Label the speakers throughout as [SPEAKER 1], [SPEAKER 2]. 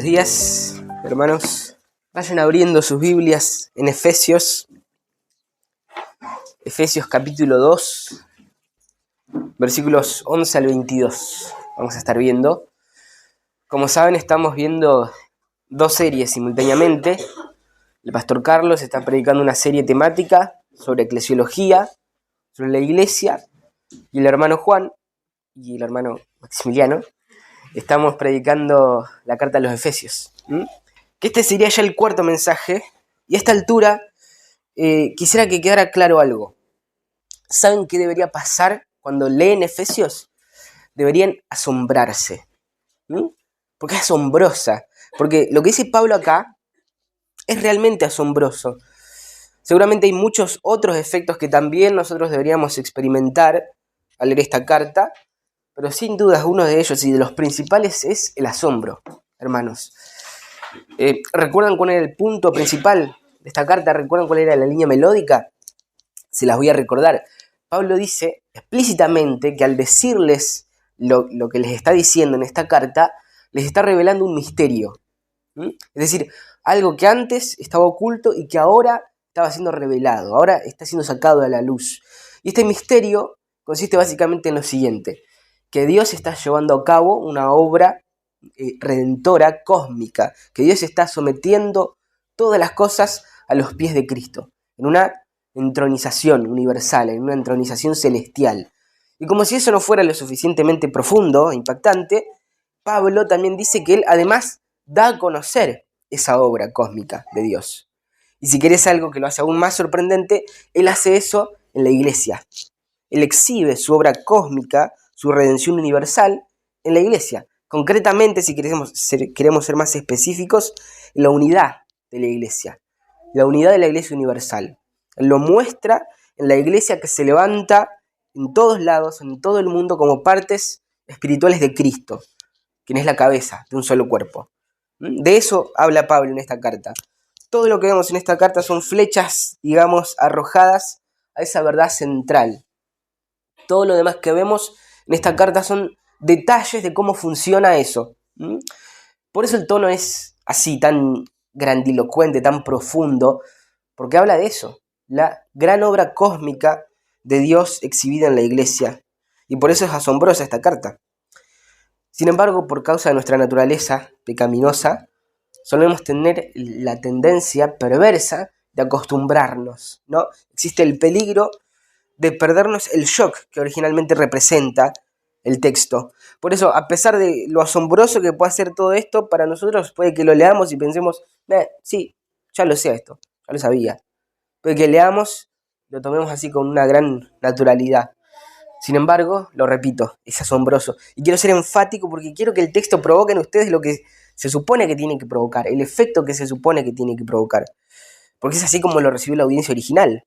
[SPEAKER 1] días, hermanos. Vayan abriendo sus Biblias en Efesios capítulo 2, versículos 11 al 22. Vamos a estar viendo. Como saben, estamos viendo dos series simultáneamente. El pastor Carlos está predicando una serie temática sobre eclesiología, sobre la iglesia, y el hermano Juan y el hermano Maximiliano estamos predicando la carta a los Efesios. Que este sería ya el cuarto mensaje, y a esta altura quisiera que quedara claro algo. ¿Saben qué debería pasar cuando leen Efesios? Deberían asombrarse. Porque es asombrosa. Porque lo que dice Pablo acá es realmente asombroso. Seguramente hay muchos otros efectos que también nosotros deberíamos experimentar al leer esta carta, pero sin duda uno de ellos y de los principales es el asombro, hermanos. ¿Recuerdan cuál era el punto principal de esta carta? ¿Recuerdan cuál era la línea melódica? Se las voy a recordar. Pablo dice explícitamente que al decirles lo que les está diciendo en esta carta, les está revelando un misterio. Es decir, algo que antes estaba oculto y que ahora estaba siendo revelado, ahora está siendo sacado a la luz. Y este misterio consiste básicamente en lo siguiente: que Dios está llevando a cabo una obra redentora cósmica, que Dios está sometiendo todas las cosas a los pies de Cristo, en una entronización universal, en una entronización celestial. Y como si eso no fuera lo suficientemente profundo e impactante, Pablo también dice que él además da a conocer esa obra cósmica de Dios. Y si querés algo que lo hace aún más sorprendente, él hace eso en la iglesia. Él exhibe su obra cósmica, su redención universal, en la iglesia. Concretamente, si queremos ser más específicos, la unidad de la iglesia. La unidad de la iglesia universal. Él lo muestra en la iglesia que se levanta en todos lados, en todo el mundo, como partes espirituales de Cristo, quien es la cabeza de un solo cuerpo. De eso habla Pablo en esta carta. Todo lo que vemos en esta carta son flechas, digamos, arrojadas a esa verdad central. Todo lo demás que vemos en esta carta son detalles de cómo funciona eso. Por eso el tono es así, tan grandilocuente, tan profundo, porque habla de eso, la gran obra cósmica de Dios exhibida en la iglesia. Y por eso es asombrosa esta carta. Sin embargo, por causa de nuestra naturaleza pecaminosa, solemos tener la tendencia perversa de acostumbrarnos, ¿no? Existe el peligro de perdernos el shock que originalmente representa el texto. Por eso, a pesar de lo asombroso que puede ser todo esto, para nosotros puede que lo leamos y pensemos, sí, ya lo sé esto, ya lo sabía. Puede que leamos, lo tomemos así con una gran naturalidad. Sin embargo, lo repito, es asombroso. Y quiero ser enfático porque quiero que el texto provoque en ustedes lo que se supone que tiene que provocar, el efecto que se supone que tiene que provocar. Porque es así como lo recibió la audiencia original.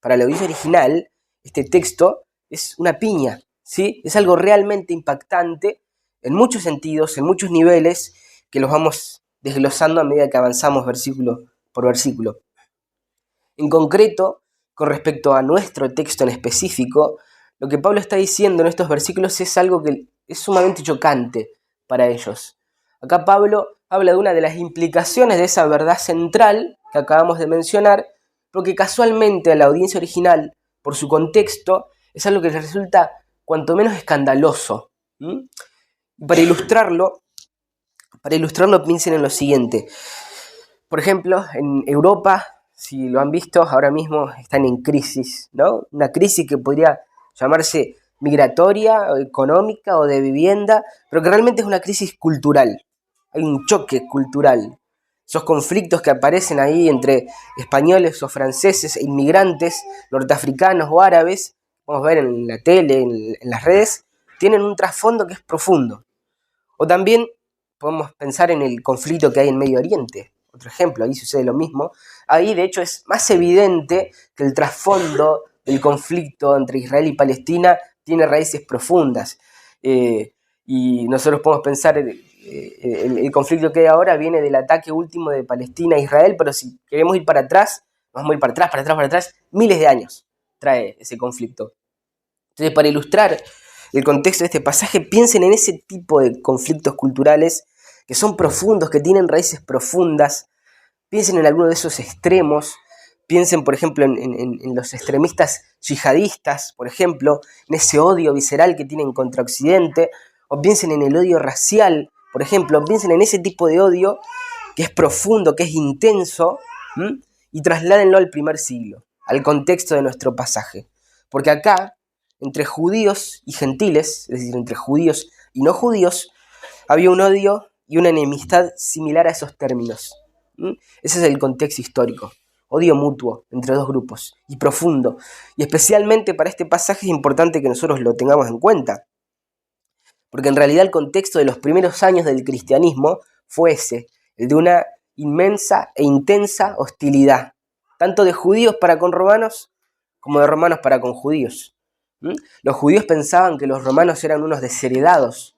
[SPEAKER 1] Para la audiencia original, este texto es una piña, ¿sí? Es algo realmente impactante en muchos sentidos, en muchos niveles, que los vamos desglosando a medida que avanzamos versículo por versículo. En concreto, con respecto a nuestro texto en específico, lo que Pablo está diciendo en estos versículos es algo que es sumamente chocante para ellos. Acá Pablo habla de una de las implicaciones de esa verdad central que acabamos de mencionar, pero que casualmente a la audiencia original, por su contexto, es algo que les resulta cuanto menos escandaloso. Para ilustrarlo, piensen en lo siguiente. Por ejemplo, en Europa, si lo han visto, ahora mismo están en crisis, ¿no? Una crisis que podría llamarse migratoria, o económica o de vivienda, pero que realmente es una crisis cultural. Hay un choque cultural. Esos conflictos que aparecen ahí entre españoles o franceses e inmigrantes norteafricanos o árabes, vamos a ver en la tele, en las redes, tienen un trasfondo que es profundo. O también podemos pensar en el conflicto que hay en Medio Oriente. Otro ejemplo, ahí sucede lo mismo. Ahí, de hecho, es más evidente que el trasfondo del conflicto entre Israel y Palestina tiene raíces profundas. Y nosotros podemos pensar, el conflicto que hay ahora viene del ataque último de Palestina a Israel, pero si queremos ir para atrás, vamos a ir para atrás, miles de años trae ese conflicto. Entonces, para ilustrar el contexto de este pasaje, piensen en ese tipo de conflictos culturales que son profundos, que tienen raíces profundas. Piensen en alguno de esos extremos. Piensen, por ejemplo, en los extremistas yihadistas, por ejemplo, en ese odio visceral que tienen contra Occidente, o piensen en el odio racial, por ejemplo, piensen en ese tipo de odio que es profundo, que es intenso, y trasládenlo al primer siglo, al contexto de nuestro pasaje. Porque acá, entre judíos y gentiles, es decir, entre judíos y no judíos, había un odio y una enemistad similar a esos términos. Ese es el contexto histórico. Odio mutuo entre dos grupos, y profundo. Y especialmente para este pasaje es importante que nosotros lo tengamos en cuenta. Porque en realidad el contexto de los primeros años del cristianismo fue ese, el de una inmensa e intensa hostilidad, tanto de judíos para con romanos, como de romanos para con judíos. Los judíos pensaban que los romanos eran unos desheredados,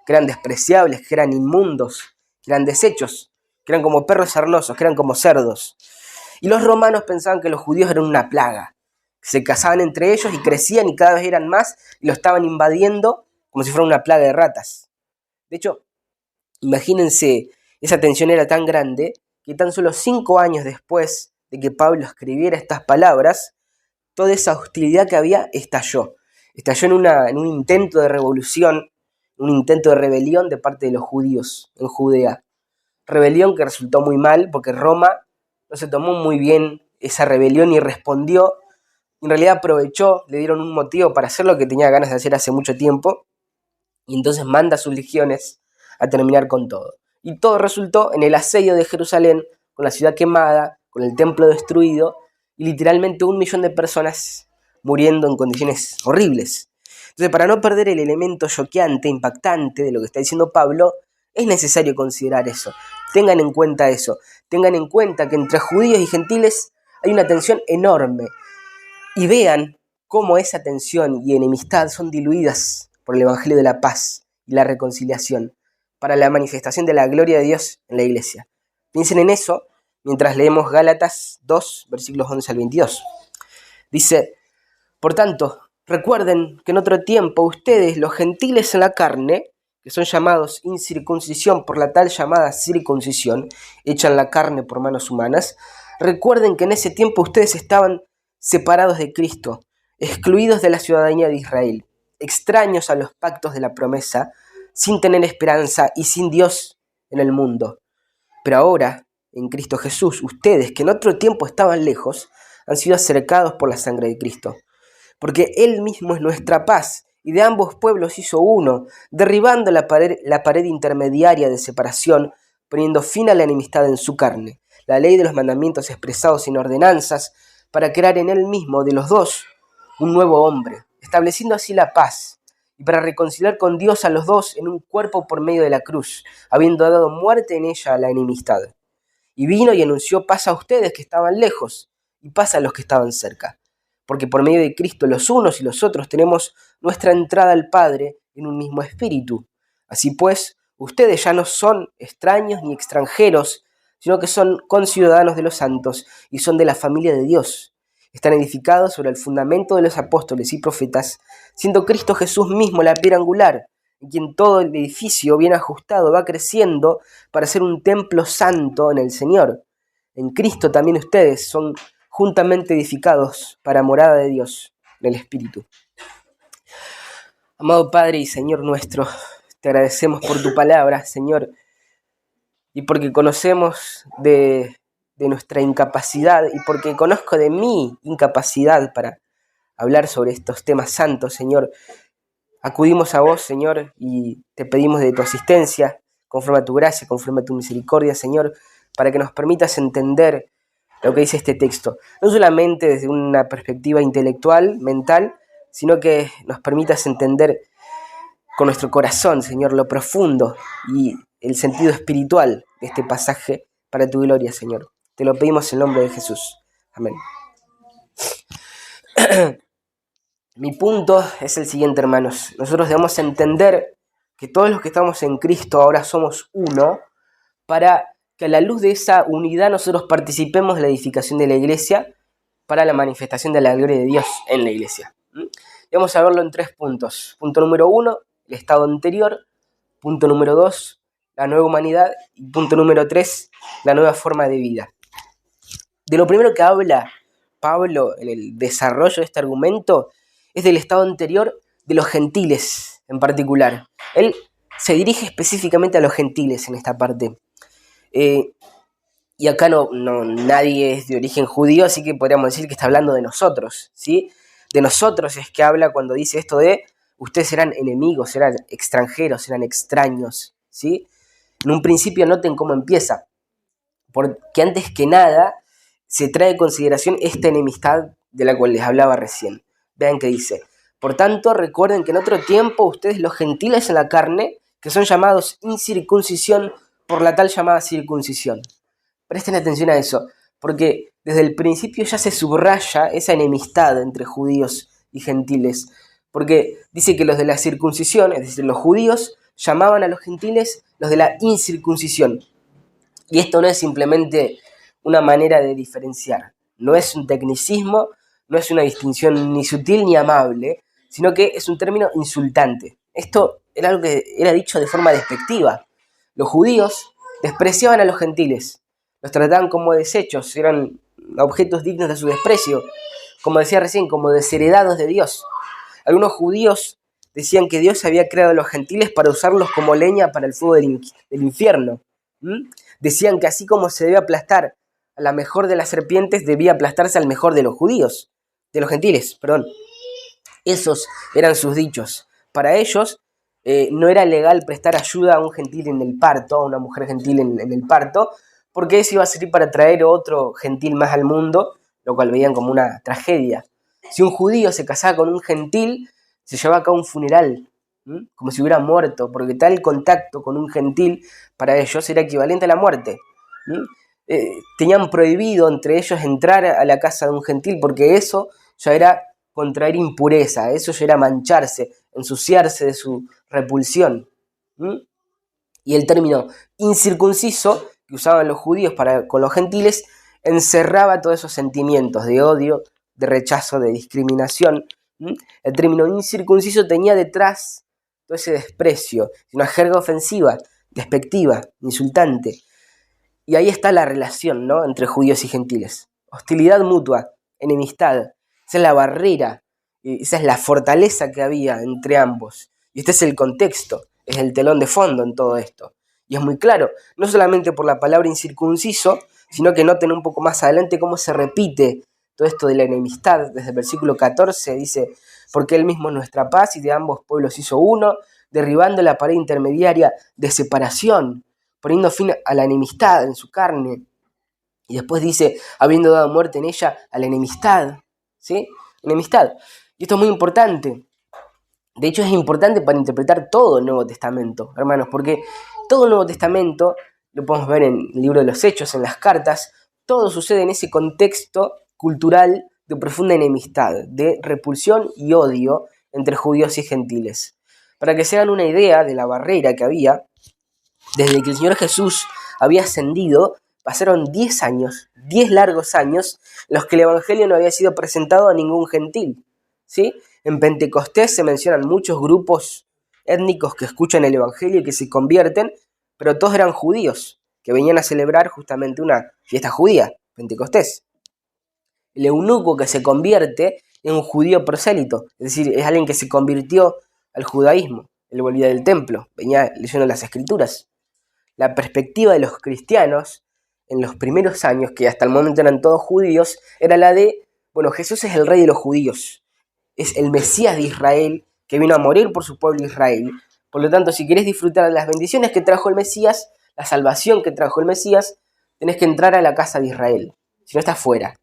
[SPEAKER 1] que eran despreciables, que eran inmundos, que eran deshechos, que eran como perros sarnosos, que eran como cerdos. Y los romanos pensaban que los judíos eran una plaga, que se casaban entre ellos y crecían y cada vez eran más y lo estaban invadiendo como si fuera una plaga de ratas. De hecho, imagínense, esa tensión era tan grande que tan solo 5 años después de que Pablo escribiera estas palabras, toda esa hostilidad que había estalló. Estalló en un intento de revolución, un intento de rebelión de parte de los judíos en Judea. Rebelión que resultó muy mal porque Roma no se tomó muy bien esa rebelión y respondió. En realidad aprovechó, le dieron un motivo para hacer lo que tenía ganas de hacer hace mucho tiempo, y entonces manda a sus legiones a terminar con todo. Y todo resultó en el asedio de Jerusalén, con la ciudad quemada, con el templo destruido, y literalmente 1 millón de personas muriendo en condiciones horribles. Entonces, para no perder el elemento choqueante, impactante de lo que está diciendo Pablo, es necesario considerar eso. Tengan en cuenta eso. Tengan en cuenta que entre judíos y gentiles hay una tensión enorme. Y vean cómo esa tensión y enemistad son diluidas por el Evangelio de la paz y la reconciliación para la manifestación de la gloria de Dios en la iglesia. Piensen en eso mientras leemos Gálatas 2, versículos 11 al 22. Dice: por tanto, recuerden que en otro tiempo ustedes, los gentiles en la carne, que son llamados incircuncisión por la tal llamada circuncisión, hecha en la carne por manos humanas, recuerden que en ese tiempo ustedes estaban separados de Cristo, excluidos de la ciudadanía de Israel, extraños a los pactos de la promesa, sin tener esperanza y sin Dios en el mundo. Pero ahora, en Cristo Jesús, ustedes, que en otro tiempo estaban lejos, han sido acercados por la sangre de Cristo. Porque Él mismo es nuestra paz, y de ambos pueblos hizo uno, derribando la pared intermediaria de separación, poniendo fin a la enemistad en su carne, la ley de los mandamientos expresados en ordenanzas, para crear en Él mismo de los dos un nuevo hombre, estableciendo así la paz, y para reconciliar con Dios a los dos en un cuerpo por medio de la cruz, habiendo dado muerte en ella a la enemistad. Y vino y anunció paz a ustedes que estaban lejos, y paz a los que estaban cerca. Porque por medio de Cristo los unos y los otros tenemos nuestra entrada al Padre en un mismo espíritu. Así pues, ustedes ya no son extraños ni extranjeros, sino que son conciudadanos de los santos y son de la familia de Dios. Están edificados sobre el fundamento de los apóstoles y profetas, siendo Cristo Jesús mismo la piedra angular, en quien todo el edificio bien ajustado va creciendo para ser un templo santo en el Señor. En Cristo también ustedes son juntamente edificados para morada de Dios en el Espíritu. Amado Padre y Señor nuestro, te agradecemos por tu palabra, Señor, y porque conocemos de nuestra incapacidad y porque conozco de mi incapacidad para hablar sobre estos temas santos, Señor. Acudimos a vos, Señor, y te pedimos de tu asistencia, conforme a tu gracia, conforme a tu misericordia, Señor, para que nos permitas entender lo que dice este texto, no solamente desde una perspectiva intelectual, mental, sino que nos permitas entender con nuestro corazón, Señor, lo profundo y el sentido espiritual de este pasaje para tu gloria, Señor. Te lo pedimos en nombre de Jesús. Amén. Mi punto es el siguiente, hermanos. Nosotros debemos entender que todos los que estamos en Cristo ahora somos uno, para que a la luz de esa unidad nosotros participemos de la edificación de la iglesia para la manifestación de la gloria de Dios en la iglesia. Y vamos a verlo en 3 puntos. Punto número 1, el estado anterior. Punto número 2, la nueva humanidad. Y punto número 3, la nueva forma de vida. De lo primero que habla Pablo en el desarrollo de este argumento es del estado anterior de los gentiles en particular. Él se dirige específicamente a los gentiles en esta parte. Y acá nadie es de origen judío, así que podríamos decir que está hablando de nosotros, ¿sí? De nosotros es que habla cuando dice esto de ustedes eran enemigos, eran extranjeros, eran extraños, ¿sí? En un principio noten cómo empieza, porque antes que nada se trae en consideración esta enemistad de la cual les hablaba recién. Vean que dice: por tanto, recuerden que en otro tiempo ustedes, los gentiles en la carne, que son llamados incircuncisión por la tal llamada circuncisión. Presten atención a eso, porque desde el principio ya se subraya esa enemistad entre judíos y gentiles, porque dice que los de la circuncisión, es decir, los judíos, llamaban a los gentiles los de la incircuncisión. Y esto no es simplemente una manera de diferenciar, no es un tecnicismo, no es una distinción ni sutil ni amable, sino que es un término insultante. Esto era algo que era dicho de forma despectiva. Los judíos despreciaban a los gentiles, los trataban como desechos, eran objetos dignos de su desprecio, como decía recién, como desheredados de Dios. Algunos judíos decían que Dios había creado a los gentiles para usarlos como leña para el fuego del infierno. Decían que así como se debe aplastar a la mejor de las serpientes, debía aplastarse al mejor de los judíos, de los gentiles, perdón. Esos eran sus dichos. Para ellos no era legal prestar ayuda a un gentil en el parto, a una mujer gentil en el parto, porque eso iba a servir para traer otro gentil más al mundo, lo cual veían como una tragedia. Si un judío se casaba con un gentil, se llevaba a cabo un funeral, como si hubiera muerto, porque tal contacto con un gentil para ellos era equivalente a la muerte. Tenían prohibido entre ellos entrar a la casa de un gentil, porque eso ya era contraer impureza, eso ya era mancharse, ensuciarse de su repulsión. Y el término incircunciso que usaban los judíos con los gentiles encerraba todos esos sentimientos de odio, de rechazo, de discriminación. El término incircunciso tenía detrás todo ese desprecio, una jerga ofensiva, despectiva, insultante. Y ahí está la relación, ¿no?, entre judíos y gentiles. Hostilidad mutua, enemistad. Esa es la barrera, esa es la fortaleza que había entre ambos. Y este es el contexto, es el telón de fondo en todo esto. Y es muy claro, no solamente por la palabra incircunciso, sino que noten un poco más adelante cómo se repite todo esto de la enemistad. Desde el versículo 14 dice: porque Él mismo es nuestra paz y de ambos pueblos hizo uno, derribando la pared intermediaria de separación, poniendo fin a la enemistad en su carne. Y después dice: habiendo dado muerte en ella a la enemistad. ¿Sí? Enemistad. Y esto es muy importante. De hecho, es importante para interpretar todo el Nuevo Testamento, hermanos, porque todo el Nuevo Testamento, lo podemos ver en el libro de los Hechos, en las cartas, todo sucede en ese contexto cultural de profunda enemistad, de repulsión y odio entre judíos y gentiles. Para que se hagan una idea de la barrera que había, desde que el Señor Jesús había ascendido, pasaron 10 años, 10 largos años, en los que el Evangelio no había sido presentado a ningún gentil, ¿sí? En Pentecostés se mencionan muchos grupos étnicos que escuchan el Evangelio y que se convierten, pero todos eran judíos, que venían a celebrar justamente una fiesta judía, Pentecostés. El eunuco que se convierte es un judío prosélito, es decir, es alguien que se convirtió al judaísmo. Él volvía del templo, venía leyendo las escrituras. La perspectiva de los cristianos en los primeros años, que hasta el momento eran todos judíos, era la de, bueno, Jesús es el rey de los judíos, es el Mesías de Israel, que vino a morir por su pueblo Israel. Por lo tanto, si querés disfrutar de las bendiciones que trajo el Mesías, la salvación que trajo el Mesías, tenés que entrar a la casa de Israel, si no estás fuera.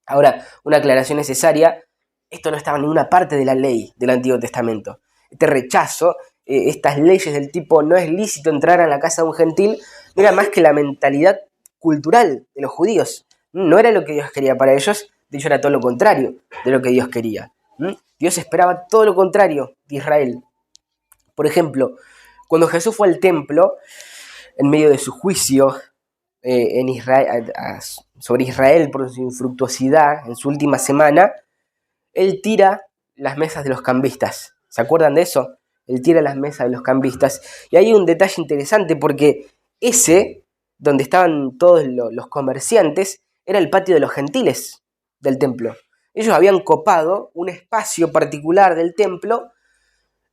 [SPEAKER 1] Ahora, una aclaración necesaria: esto no estaba en ninguna parte de la ley del Antiguo Testamento. Este rechazo, estas leyes del tipo no es lícito entrar a la casa de un gentil, no era más que la mentalidad cultural de los judíos. No era lo que Dios quería para ellos, de hecho era todo lo contrario de lo que Dios quería. Dios esperaba todo lo contrario de Israel. Por ejemplo, cuando Jesús fue al templo, en medio de su juicio en Israel, sobre Israel por su infructuosidad en su última semana, Él tira las mesas de los cambistas. ¿Se acuerdan de eso? Él tira las mesas de los cambistas. Y hay un detalle interesante porque ese, donde estaban todos los comerciantes, era el patio de los gentiles del templo. Ellos habían copado un espacio particular del templo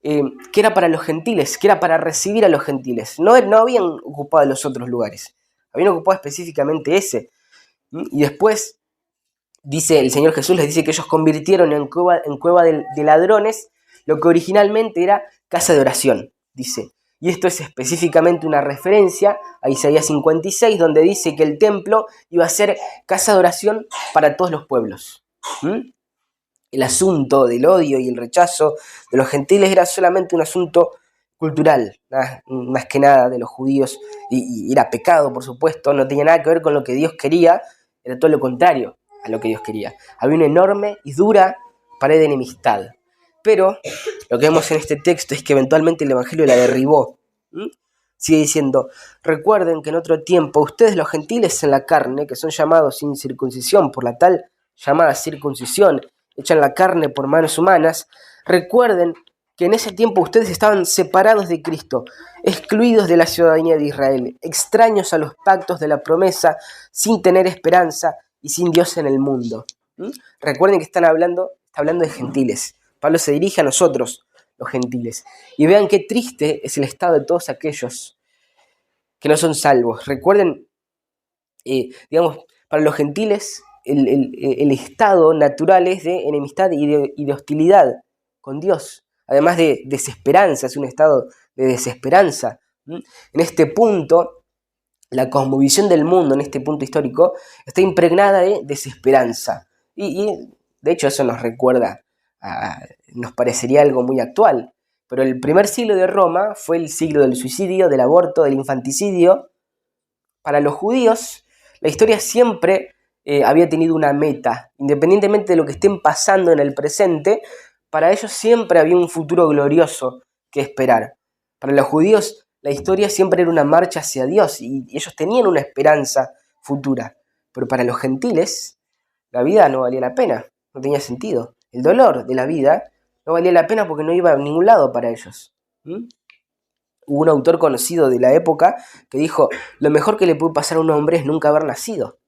[SPEAKER 1] que era para los gentiles, que era para recibir a los gentiles. No habían ocupado los otros lugares, habían ocupado específicamente ese. Y después dice el Señor Jesús, les dice que ellos convirtieron en cueva de ladrones lo que originalmente era casa de oración, dice. Y esto es específicamente una referencia a Isaías 56, donde dice que el templo iba a ser casa de oración para todos los pueblos. El asunto del odio y el rechazo de los gentiles era solamente un asunto cultural, más que nada de los judíos, y era pecado, por supuesto, no tenía nada que ver con lo que Dios quería, era todo lo contrario a lo que Dios quería. Había una enorme y dura pared de enemistad. Pero lo que vemos en este texto es que eventualmente el Evangelio la derribó. Sigue diciendo, recuerden que en otro tiempo ustedes los gentiles en la carne, que son llamados sin circuncisión por la tal llamada circuncisión, hecha en la carne por manos humanas, recuerden que en ese tiempo ustedes estaban separados de Cristo, excluidos de la ciudadanía de Israel, extraños a los pactos de la promesa, sin tener esperanza y sin Dios en el mundo. Recuerden que está hablando de gentiles. Pablo se dirige a nosotros, los gentiles. Y vean qué triste es el estado de todos aquellos que no son salvos. Recuerden, para los gentiles, el estado natural es de enemistad y de hostilidad con Dios. Además de desesperanza, es un estado de desesperanza. En este punto, la cosmovisión del mundo, en este punto histórico, está impregnada de desesperanza. Y de hecho eso nos recuerda, nos parecería algo muy actual. Pero el primer siglo de Roma fue el siglo del suicidio, del aborto, del infanticidio. Para los judíos, la historia siempre había tenido una meta. Independientemente de lo que estén pasando en el presente, para ellos siempre había un futuro glorioso que esperar. Para los judíos, la historia siempre era una marcha hacia Dios y ellos tenían una esperanza futura. Pero para los gentiles, la vida no valía la pena, no tenía sentido. El dolor de la vida no valía la pena porque no iba a ningún lado para ellos. Hubo un autor conocido de la época que dijo, lo mejor que le puede pasar a un hombre es nunca haber nacido.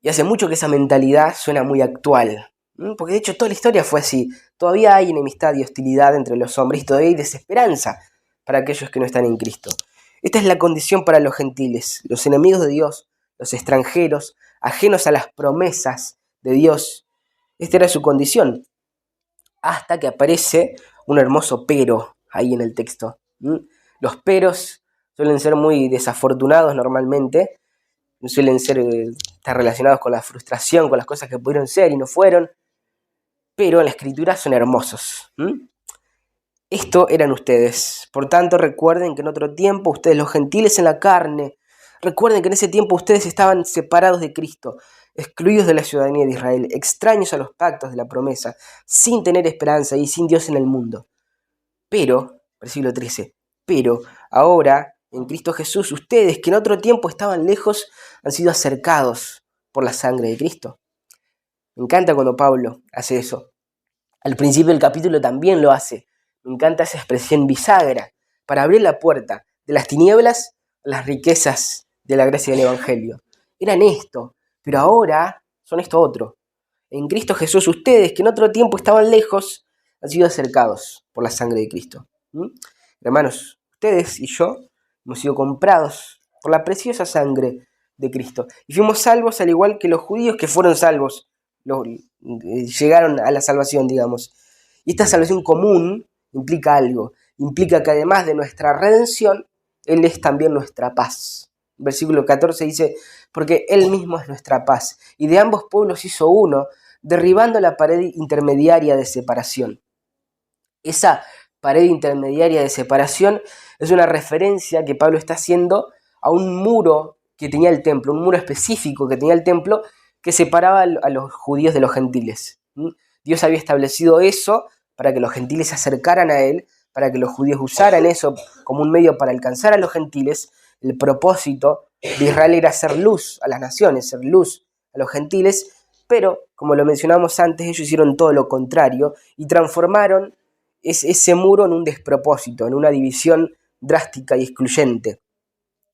[SPEAKER 1] Y hace mucho que esa mentalidad suena muy actual, porque de hecho toda la historia fue así. Todavía hay enemistad y hostilidad entre los hombres y todavía hay desesperanza para aquellos que no están en Cristo. Esta es la condición para los gentiles, los enemigos de Dios, los extranjeros, ajenos a las promesas de Dios. Esta era su condición, hasta que aparece un hermoso pero ahí en el texto. Los peros suelen ser muy desafortunados normalmente, suelen estar relacionados con la frustración, con las cosas que pudieron ser y no fueron, pero en la Escritura son hermosos. Esto eran ustedes. Por tanto, recuerden que en otro tiempo, ustedes los gentiles en la carne, recuerden que en ese tiempo ustedes estaban separados de Cristo, excluidos de la ciudadanía de Israel, extraños a los pactos de la promesa, sin tener esperanza y sin Dios en el mundo. Pero, versículo 13, pero ahora, en Cristo Jesús, ustedes que en otro tiempo estaban lejos, han sido acercados por la sangre de Cristo. Me encanta cuando Pablo hace eso. Al principio del capítulo también lo hace. Me encanta esa expresión bisagra, para abrir la puerta de las tinieblas a las riquezas de la gracia del Evangelio. Eran esto, pero ahora son esto otro. En Cristo Jesús, ustedes que en otro tiempo estaban lejos, han sido acercados por la sangre de Cristo. Hermanos, ustedes y yo hemos sido comprados por la preciosa sangre de Cristo. Y fuimos salvos al igual que los judíos que fueron salvos, llegaron a la salvación, digamos. Y esta salvación común implica algo. Implica que además de nuestra redención, Él es también nuestra paz. Versículo 14 dice, porque Él mismo es nuestra paz. Y de ambos pueblos hizo uno, derribando la pared intermediaria de separación. Esa pared intermediaria de separación es una referencia que Pablo está haciendo a un muro que tenía el templo, un muro específico que tenía el templo que separaba a los judíos de los gentiles. Dios había establecido eso para que los gentiles se acercaran a Él, para que los judíos usaran eso como un medio para alcanzar a los gentiles. El propósito de Israel era ser luz a las naciones, ser luz a los gentiles, pero, como lo mencionamos antes, ellos hicieron todo lo contrario y transformaron es ese muro en un despropósito, en una división drástica y excluyente.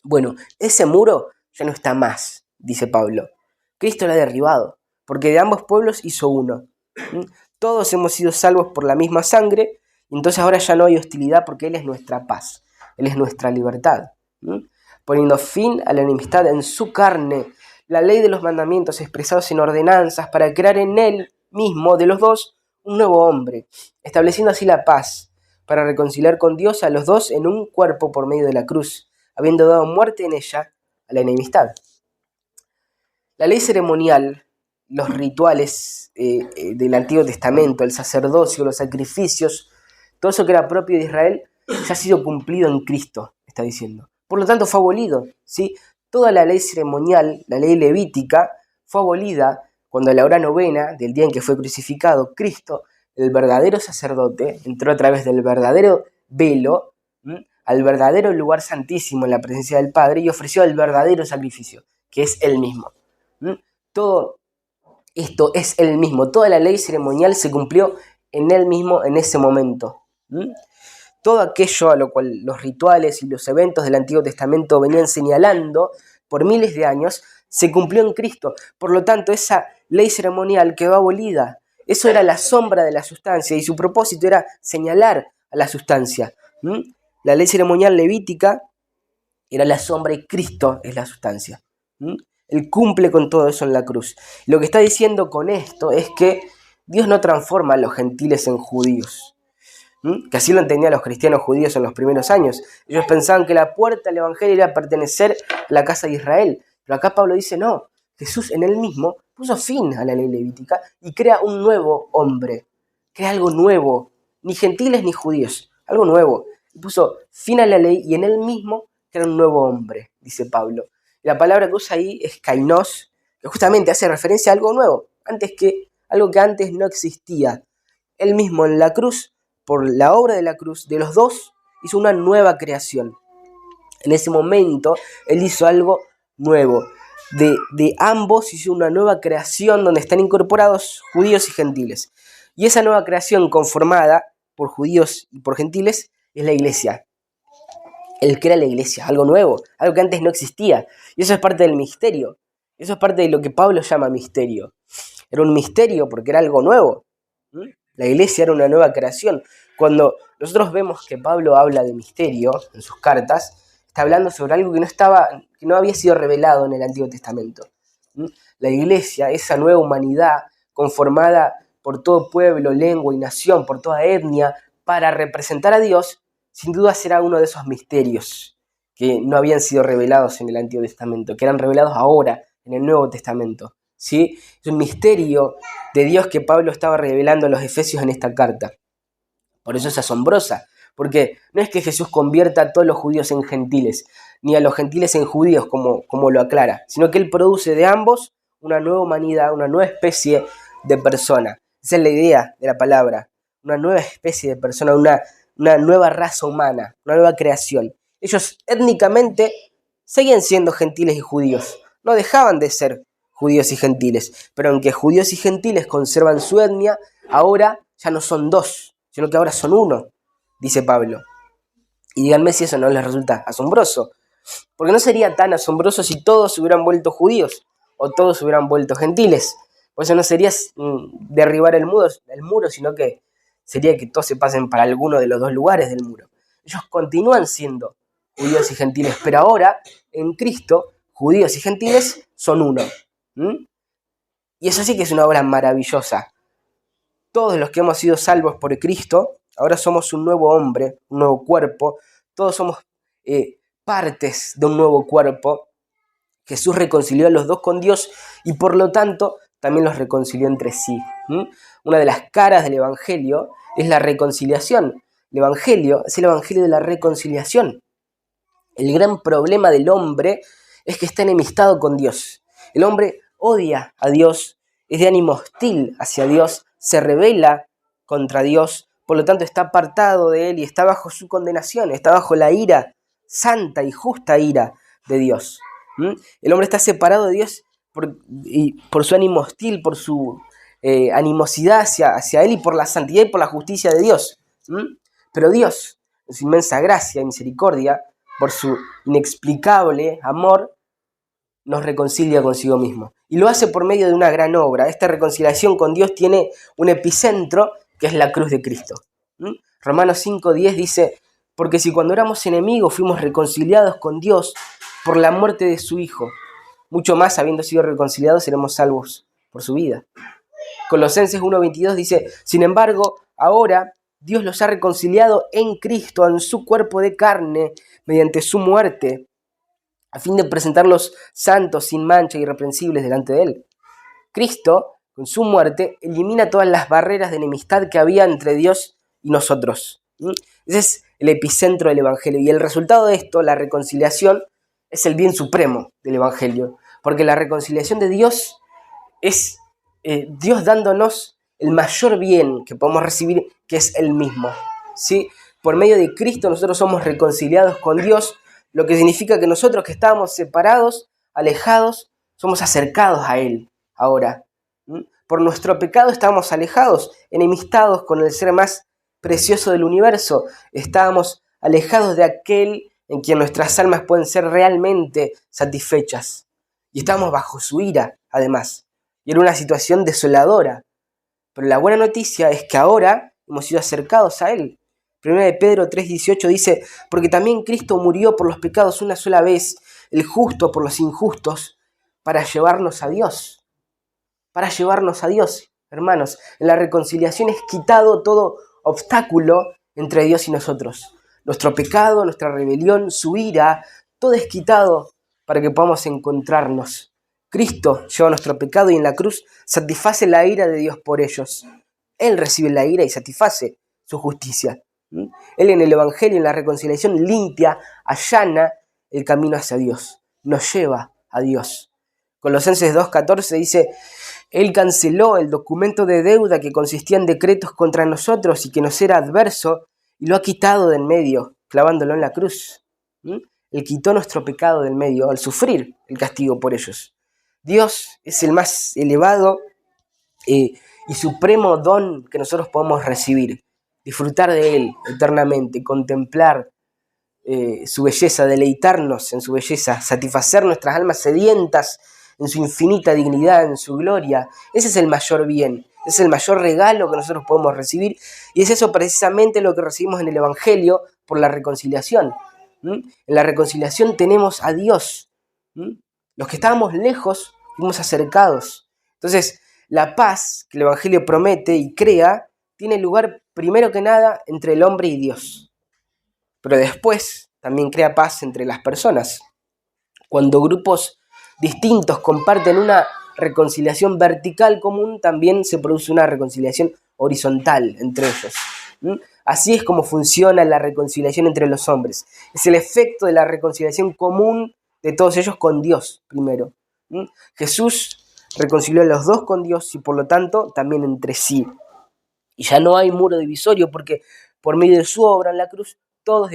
[SPEAKER 1] Bueno, ese muro ya no está más, dice Pablo. Cristo lo ha derribado, porque de ambos pueblos hizo uno. Todos hemos sido salvos por la misma sangre, y entonces ahora ya no hay hostilidad porque Él es nuestra paz, Él es nuestra libertad. Poniendo fin a la enemistad en su carne, la ley de los mandamientos expresados en ordenanzas para crear en Él mismo, de los dos, un nuevo hombre, estableciendo así la paz, para reconciliar con Dios a los dos en un cuerpo por medio de la cruz, habiendo dado muerte en ella a la enemistad. La ley ceremonial, los rituales del Antiguo Testamento, el sacerdocio, los sacrificios, todo eso que era propio de Israel, ya ha sido cumplido en Cristo, está diciendo. Por lo tanto, fue abolido, ¿sí? Toda la ley ceremonial, la ley levítica, fue abolida cuando a la hora novena del día en que fue crucificado Cristo, el verdadero sacerdote, entró a través del verdadero velo al verdadero lugar santísimo en la presencia del Padre y ofreció el verdadero sacrificio, que es Él mismo. Todo esto es Él mismo, toda la ley ceremonial se cumplió en Él mismo en ese momento. Todo aquello a lo cual los rituales y los eventos del Antiguo Testamento venían señalando por miles de años, se cumplió en Cristo. Por lo tanto, esa ley ceremonial quedó abolida. Eso era la sombra de la sustancia y su propósito era señalar a la sustancia. La ley ceremonial levítica era la sombra y Cristo es la sustancia. Él cumple con todo eso en la cruz. Lo que está diciendo con esto es que Dios no transforma a los gentiles en judíos. Que así lo entendían los cristianos judíos en los primeros años. Ellos pensaban que la puerta al evangelio era pertenecer a la casa de Israel. Pero acá Pablo dice, no, Jesús en él mismo puso fin a la ley levítica y crea un nuevo hombre. Crea algo nuevo, ni gentiles ni judíos, algo nuevo. Y puso fin a la ley y en él mismo crea un nuevo hombre, dice Pablo. Y la palabra que usa ahí es kainos, que justamente hace referencia a algo nuevo, algo que antes no existía. Él mismo en la cruz, por la obra de la cruz, de los dos, hizo una nueva creación. En ese momento, Él hizo algo nuevo. De ambos hizo una nueva creación donde están incorporados judíos y gentiles. Y esa nueva creación conformada por judíos y por gentiles es la iglesia. Él crea la iglesia, algo nuevo, algo que antes no existía. Y eso es parte del misterio. Eso es parte de lo que Pablo llama misterio. Era un misterio porque era algo nuevo. La iglesia era una nueva creación. Cuando nosotros vemos que Pablo habla de misterio en sus cartas, está hablando sobre algo que no había sido revelado en el Antiguo Testamento. La iglesia, esa nueva humanidad conformada por todo pueblo, lengua y nación, por toda etnia, para representar a Dios, sin duda será uno de esos misterios que no habían sido revelados en el Antiguo Testamento, que eran revelados ahora en el Nuevo Testamento. ¿Sí? Es un misterio de Dios que Pablo estaba revelando a los efesios en esta carta. Por eso es asombrosa, porque no es que Jesús convierta a todos los judíos en gentiles, ni a los gentiles en judíos, como lo aclara, sino que Él produce de ambos una nueva humanidad, una nueva especie de persona. Esa es la idea de la palabra, una nueva especie de persona, una nueva raza humana, una nueva creación. Ellos étnicamente seguían siendo gentiles y judíos, no dejaban de ser judíos y gentiles, pero aunque judíos y gentiles conservan su etnia, ahora ya no son dos, sino que ahora son uno, dice Pablo. Y díganme si eso no les resulta asombroso, porque no sería tan asombroso si todos se hubieran vuelto judíos o todos se hubieran vuelto gentiles. Por eso no sería derribar el muro, sino que sería que todos se pasen para alguno de los dos lugares del muro. Ellos continúan siendo judíos y gentiles, pero ahora en Cristo, judíos y gentiles son uno. Y eso sí que es una obra maravillosa. Todos los que hemos sido salvos por Cristo, ahora somos un nuevo hombre, un nuevo cuerpo. Todos somos partes de un nuevo cuerpo. Jesús reconcilió a los dos con Dios y por lo tanto también los reconcilió entre sí. Una de las caras del Evangelio es la reconciliación. El Evangelio es el Evangelio de la reconciliación. El gran problema del hombre es que está enemistado con Dios. El hombre odia a Dios, es de ánimo hostil hacia Dios, se rebela contra Dios, por lo tanto está apartado de Él y está bajo su condenación, está bajo la ira, santa y justa ira de Dios. El hombre está separado de Dios por su ánimo hostil, por su animosidad hacia Él y por la santidad y por la justicia de Dios. Pero Dios, en su inmensa gracia y misericordia, por su inexplicable amor, nos reconcilia consigo mismo. Y lo hace por medio de una gran obra. Esta reconciliación con Dios tiene un epicentro que es la cruz de Cristo. Romanos 5:10 dice, porque si cuando éramos enemigos fuimos reconciliados con Dios por la muerte de su Hijo, mucho más habiendo sido reconciliados seremos salvos por su vida. Colosenses 1:22 dice, sin embargo, ahora Dios los ha reconciliado en Cristo, en su cuerpo de carne, mediante su muerte, a fin de presentarlos santos, sin mancha, irreprensibles delante de Él. Cristo, con su muerte, elimina todas las barreras de enemistad que había entre Dios y nosotros. Ese es el epicentro del Evangelio. Y el resultado de esto, la reconciliación, es el bien supremo del Evangelio. Porque la reconciliación de Dios es Dios dándonos el mayor bien que podemos recibir, que es Él mismo. ¿Sí? Por medio de Cristo nosotros somos reconciliados con Dios, lo que significa que nosotros que estábamos separados, alejados, somos acercados a Él ahora. Por nuestro pecado estábamos alejados, enemistados con el ser más precioso del universo. Estábamos alejados de aquel en quien nuestras almas pueden ser realmente satisfechas. Y estábamos bajo su ira, además. Y era una situación desoladora. Pero la buena noticia es que ahora hemos sido acercados a Él. 1 Pedro 3:18 dice, porque también Cristo murió por los pecados una sola vez, el justo por los injustos, para llevarnos a Dios. Para llevarnos a Dios, hermanos. En la reconciliación es quitado todo obstáculo entre Dios y nosotros. Nuestro pecado, nuestra rebelión, su ira, todo es quitado para que podamos encontrarnos. Cristo lleva nuestro pecado y en la cruz satisface la ira de Dios por ellos. Él recibe la ira y satisface su justicia. Él en el Evangelio, en la reconciliación, limpia, allana el camino hacia Dios. Nos lleva a Dios. Colosenses 2:14 dice, Él canceló el documento de deuda que consistía en decretos contra nosotros y que nos era adverso y lo ha quitado del medio, clavándolo en la cruz. Él quitó nuestro pecado del medio al sufrir el castigo por ellos. Dios es el más elevado y supremo don que nosotros podemos recibir. Disfrutar de Él eternamente, contemplar su belleza, deleitarnos en su belleza, satisfacer nuestras almas sedientas en su infinita dignidad, en su gloria. Ese es el mayor bien, es el mayor regalo que nosotros podemos recibir y es eso precisamente lo que recibimos en el Evangelio por la reconciliación. En la reconciliación tenemos a Dios. Los que estábamos lejos fuimos acercados. Entonces, la paz que el Evangelio promete y crea tiene lugar primero que nada entre el hombre y Dios. Pero después también crea paz entre las personas. Cuando grupos distintos comparten una reconciliación vertical común, también se produce una reconciliación horizontal entre ellos. Así es como funciona la reconciliación entre los hombres. Es el efecto de la reconciliación común de todos ellos con Dios primero. Jesús reconcilió a los dos con Dios y por lo tanto también entre sí. Y ya no hay muro divisorio porque por medio de su obra en la cruz todos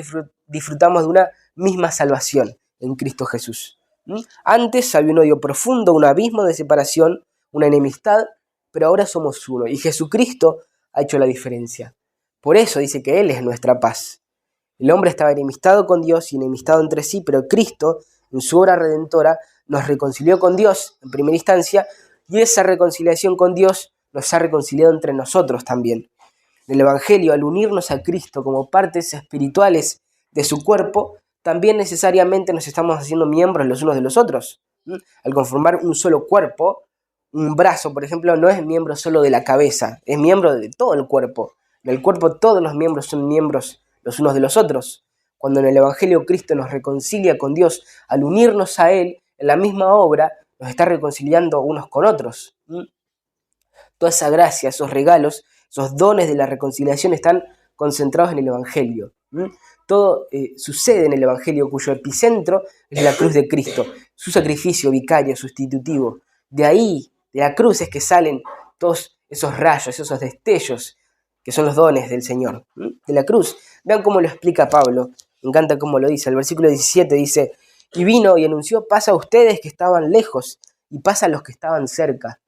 [SPEAKER 1] disfrutamos de una misma salvación en Cristo Jesús. Antes había un odio profundo, un abismo de separación, una enemistad, pero ahora somos uno y Jesucristo ha hecho la diferencia. Por eso dice que Él es nuestra paz. El hombre estaba enemistado con Dios y enemistado entre sí, pero Cristo, en su obra redentora, nos reconcilió con Dios en primera instancia y esa reconciliación con Dios nos ha reconciliado entre nosotros también. En el Evangelio, al unirnos a Cristo como partes espirituales de su cuerpo, también necesariamente nos estamos haciendo miembros los unos de los otros. Al conformar un solo cuerpo, un brazo, por ejemplo, no es miembro solo de la cabeza, es miembro de todo el cuerpo. En el cuerpo todos los miembros son miembros los unos de los otros. Cuando en el Evangelio Cristo nos reconcilia con Dios, al unirnos a Él, en la misma obra, nos está reconciliando unos con otros. Toda esa gracia, esos regalos, esos dones de la reconciliación están concentrados en el Evangelio. Todo sucede en el Evangelio cuyo epicentro es la cruz de Cristo, su sacrificio vicario, sustitutivo. De ahí, de la cruz, es que salen todos esos rayos, esos destellos, que son los dones del Señor. De la cruz. Vean cómo lo explica Pablo, me encanta cómo lo dice. El versículo 17 dice, y vino y anunció paz a ustedes que estaban lejos y paz a los que estaban cerca.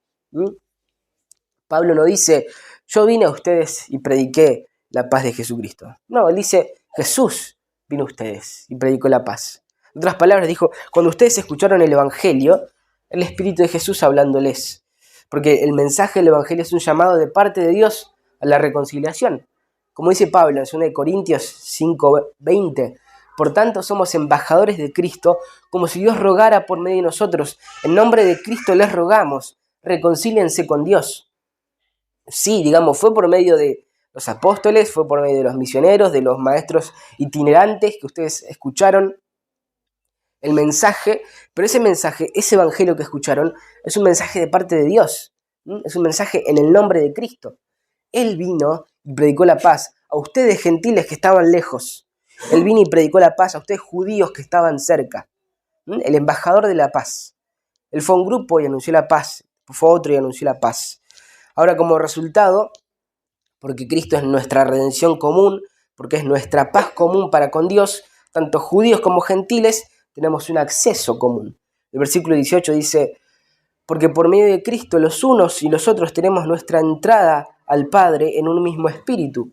[SPEAKER 1] Pablo no dice, yo vine a ustedes y prediqué la paz de Jesucristo. No, él dice, Jesús vino a ustedes y predicó la paz. En otras palabras, dijo, cuando ustedes escucharon el Evangelio, el Espíritu de Jesús hablándoles. Porque el mensaje del Evangelio es un llamado de parte de Dios a la reconciliación. Como dice Pablo en 2 Corintios 5:20, por tanto somos embajadores de Cristo, como si Dios rogara por medio de nosotros. En nombre de Cristo les rogamos, reconcíliense con Dios. Sí, digamos, fue por medio de los apóstoles, fue por medio de los misioneros, de los maestros itinerantes que ustedes escucharon el mensaje, pero ese mensaje, ese evangelio que escucharon, es un mensaje de parte de Dios. Es un mensaje en el nombre de Cristo. Él vino y predicó la paz a ustedes gentiles que estaban lejos. Él vino y predicó la paz a ustedes judíos que estaban cerca. El embajador de la paz. Él fue a un grupo y anunció la paz. Fue a otro y anunció la paz. Ahora, como resultado, porque Cristo es nuestra redención común, porque es nuestra paz común para con Dios, tanto judíos como gentiles, tenemos un acceso común. El versículo 18 dice, porque por medio de Cristo los unos y los otros tenemos nuestra entrada al Padre en un mismo espíritu.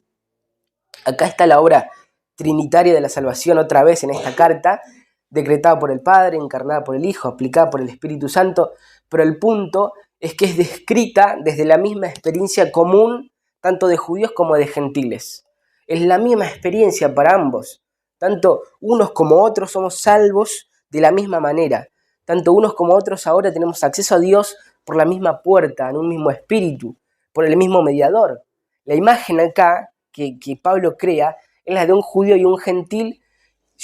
[SPEAKER 1] Acá está la obra trinitaria de la salvación otra vez en esta carta, decretada por el Padre, encarnada por el Hijo, aplicada por el Espíritu Santo, pero el punto es que es descrita desde la misma experiencia común, tanto de judíos como de gentiles. Es la misma experiencia para ambos. Tanto unos como otros somos salvos de la misma manera. Tanto unos como otros ahora tenemos acceso a Dios por la misma puerta, en un mismo espíritu, por el mismo mediador. La imagen acá que Pablo crea es la de un judío y un gentil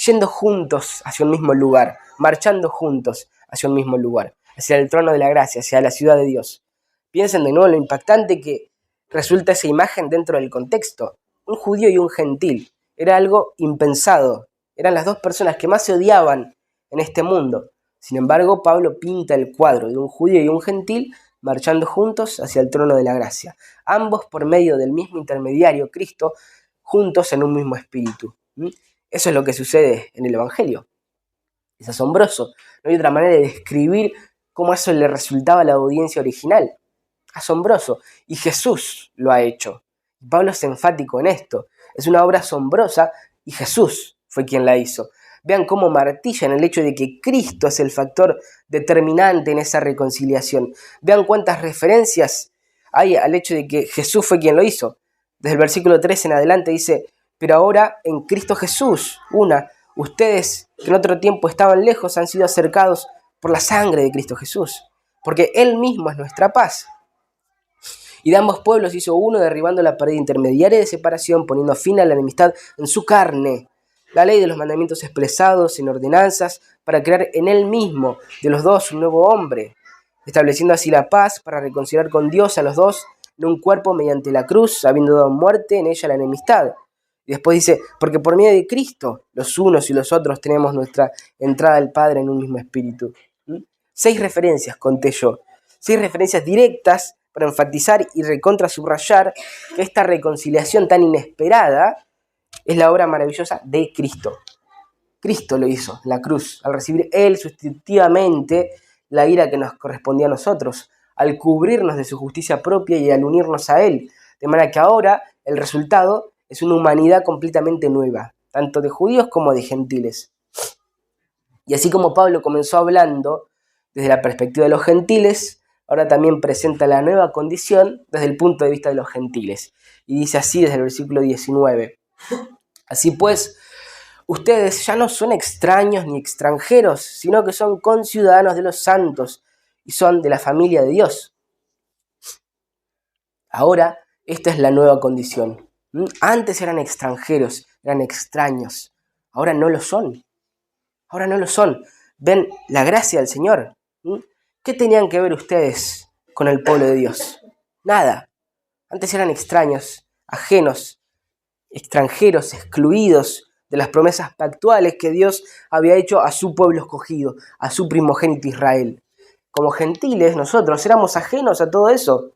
[SPEAKER 1] yendo juntos hacia un mismo lugar, marchando juntos hacia un mismo lugar, hacia el trono de la gracia, hacia la ciudad de Dios. Piensen de nuevo en lo impactante que resulta esa imagen dentro del contexto. Un judío y un gentil. Era algo impensado. Eran las dos personas que más se odiaban en este mundo. Sin embargo, Pablo pinta el cuadro de un judío y un gentil marchando juntos hacia el trono de la gracia. Ambos por medio del mismo intermediario, Cristo, juntos en un mismo espíritu. Eso es lo que sucede en el Evangelio. Es asombroso. No hay otra manera de describir cómo eso le resultaba a la audiencia original. Asombroso. Y Jesús lo ha hecho. Pablo es enfático en esto. Es una obra asombrosa y Jesús fue quien la hizo. Vean cómo martillan el hecho de que Cristo es el factor determinante en esa reconciliación. Vean cuántas referencias hay al hecho de que Jesús fue quien lo hizo. Desde el versículo 3 en adelante dice, pero ahora en Cristo Jesús, ustedes que en otro tiempo estaban lejos han sido acercados por la sangre de Cristo Jesús, porque Él mismo es nuestra paz. Y de ambos pueblos hizo uno, derribando la pared intermediaria de separación, poniendo fin a la enemistad en su carne. La ley de los mandamientos expresados en ordenanzas, para crear en él mismo, de los dos, un nuevo hombre, estableciendo así la paz para reconciliar con Dios a los dos en un cuerpo mediante la cruz, habiendo dado muerte en ella la enemistad. Y después dice, porque por medio de Cristo, los unos y los otros tenemos nuestra entrada al Padre en un mismo espíritu. 6 referencias conté yo, 6 referencias directas para enfatizar y recontra subrayar que esta reconciliación tan inesperada es la obra maravillosa de Cristo. Cristo lo hizo en la cruz, al recibir Él sustitutivamente la ira que nos correspondía a nosotros, al cubrirnos de su justicia propia y al unirnos a Él. De manera que ahora el resultado es una humanidad completamente nueva, tanto de judíos como de gentiles. Y así como Pablo comenzó hablando desde la perspectiva de los gentiles, ahora también presenta la nueva condición desde el punto de vista de los gentiles. Y dice así desde el versículo 19. Así pues, ustedes ya no son extraños ni extranjeros, sino que son conciudadanos de los santos y son de la familia de Dios. Ahora, esta es la nueva condición. Antes eran extranjeros, eran extraños. Ahora no lo son. Ahora no lo son. Ven la gracia del Señor. ¿Qué tenían que ver ustedes con el pueblo de Dios? Nada. Antes eran extraños, ajenos, extranjeros, excluidos de las promesas pactuales que Dios había hecho a su pueblo escogido, a su primogénito Israel. Como gentiles nosotros éramos ajenos a todo eso,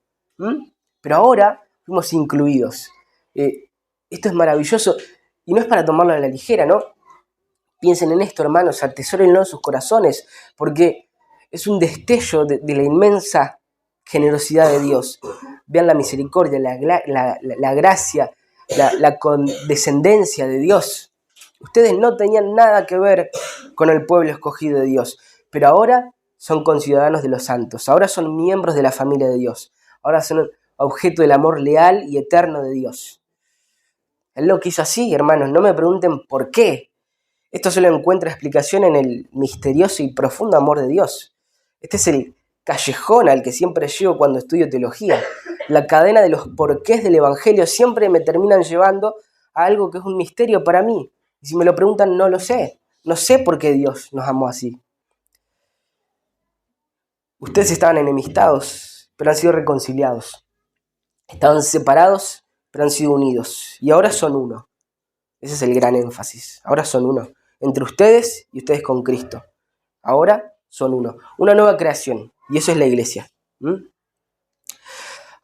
[SPEAKER 1] pero ahora fuimos incluidos. Esto es maravilloso y no es para tomarlo a la ligera, ¿no? Piensen en esto, hermanos, atesórenlo en sus corazones, porque es un destello de la inmensa generosidad de Dios. Vean la misericordia, la gracia, la condescendencia de Dios. Ustedes no tenían nada que ver con el pueblo escogido de Dios, pero ahora son conciudadanos de los santos, ahora son miembros de la familia de Dios, ahora son objeto del amor leal y eterno de Dios. Él lo quiso así, hermanos, no me pregunten por qué. Esto solo encuentra explicación en el misterioso y profundo amor de Dios. Este es el callejón al que siempre llego cuando estudio teología. La cadena de los porqués del Evangelio siempre me terminan llevando a algo que es un misterio para mí. Y si me lo preguntan, no lo sé. No sé por qué Dios nos amó así. Ustedes estaban enemistados, pero han sido reconciliados. Estaban separados, pero han sido unidos. Y ahora son uno. Ese es el gran énfasis. Ahora son uno. Entre ustedes y ustedes con Cristo. Ahora son uno. Una nueva creación. Y eso es la iglesia.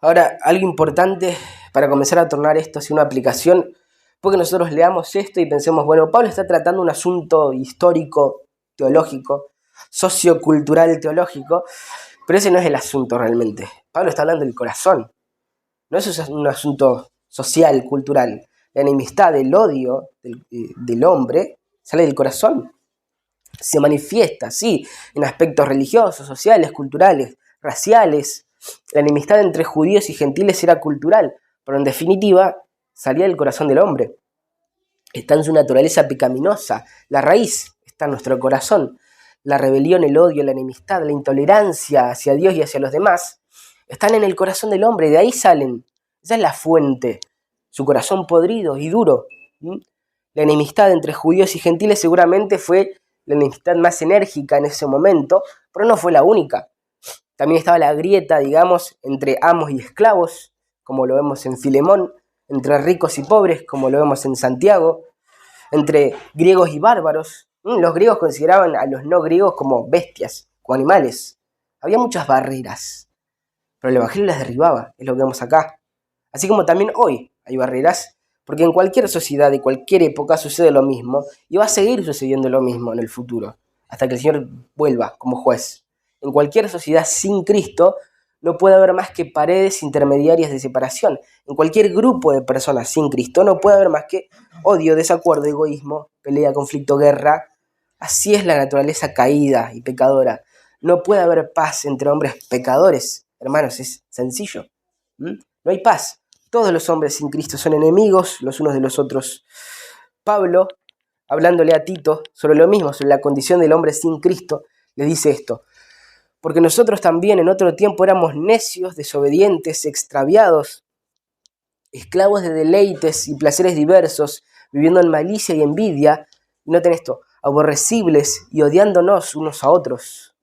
[SPEAKER 1] Ahora, algo importante para comenzar a tornar esto hacia una aplicación, porque nosotros leamos esto y pensemos, bueno, Pablo está tratando un asunto histórico, teológico, sociocultural, teológico, pero ese no es el asunto realmente. Pablo está hablando del corazón. No es un asunto social, cultural. La enemistad, el odio del hombre sale del corazón. Se manifiesta, sí, en aspectos religiosos, sociales, culturales, raciales. La enemistad entre judíos y gentiles era cultural, pero en definitiva salía del corazón del hombre. Está en su naturaleza pecaminosa. La raíz está en nuestro corazón. La rebelión, el odio, la enemistad, la intolerancia hacia Dios y hacia los demás están en el corazón del hombre, de ahí salen. Esa es la fuente, su corazón podrido y duro. La enemistad entre judíos y gentiles seguramente fue la enemistad más enérgica en ese momento, pero no fue la única. También estaba la grieta, digamos, entre amos y esclavos, como lo vemos en Filemón, entre ricos y pobres, como lo vemos en Santiago, entre griegos y bárbaros. Los griegos consideraban a los no griegos como bestias, como animales. Había muchas barreras, pero el Evangelio las derribaba, es lo que vemos acá. Así como también hoy hay barreras, porque en cualquier sociedad de cualquier época sucede lo mismo y va a seguir sucediendo lo mismo en el futuro, hasta que el Señor vuelva como juez. En cualquier sociedad sin Cristo no puede haber más que paredes intermediarias de separación. En cualquier grupo de personas sin Cristo no puede haber más que odio, desacuerdo, egoísmo, pelea, conflicto, guerra. Así es la naturaleza caída y pecadora. No puede haber paz entre hombres pecadores. Hermanos, es sencillo. No hay paz. Todos los hombres sin Cristo son enemigos los unos de los otros. Pablo, hablándole a Tito sobre lo mismo, sobre la condición del hombre sin Cristo, le dice esto: porque nosotros también en otro tiempo éramos necios, desobedientes, extraviados, esclavos de deleites y placeres diversos, viviendo en malicia y envidia, y noten esto, aborrecibles y odiándonos unos a otros.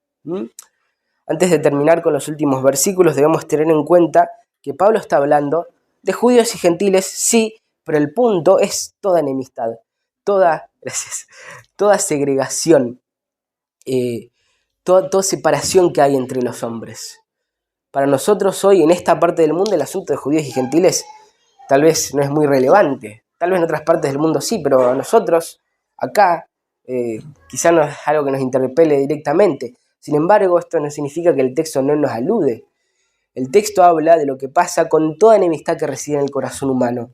[SPEAKER 1] Antes de terminar con los últimos versículos, debemos tener en cuenta que Pablo está hablando de judíos y gentiles, sí, pero el punto es toda enemistad, toda segregación, toda separación que hay entre los hombres. Para nosotros hoy, en esta parte del mundo, el asunto de judíos y gentiles tal vez no es muy relevante. Tal vez en otras partes del mundo sí, pero a nosotros, acá, quizá no es algo que nos interpele directamente. Sin embargo, esto no significa que el texto no nos alude. El texto habla de lo que pasa con toda enemistad que reside en el corazón humano.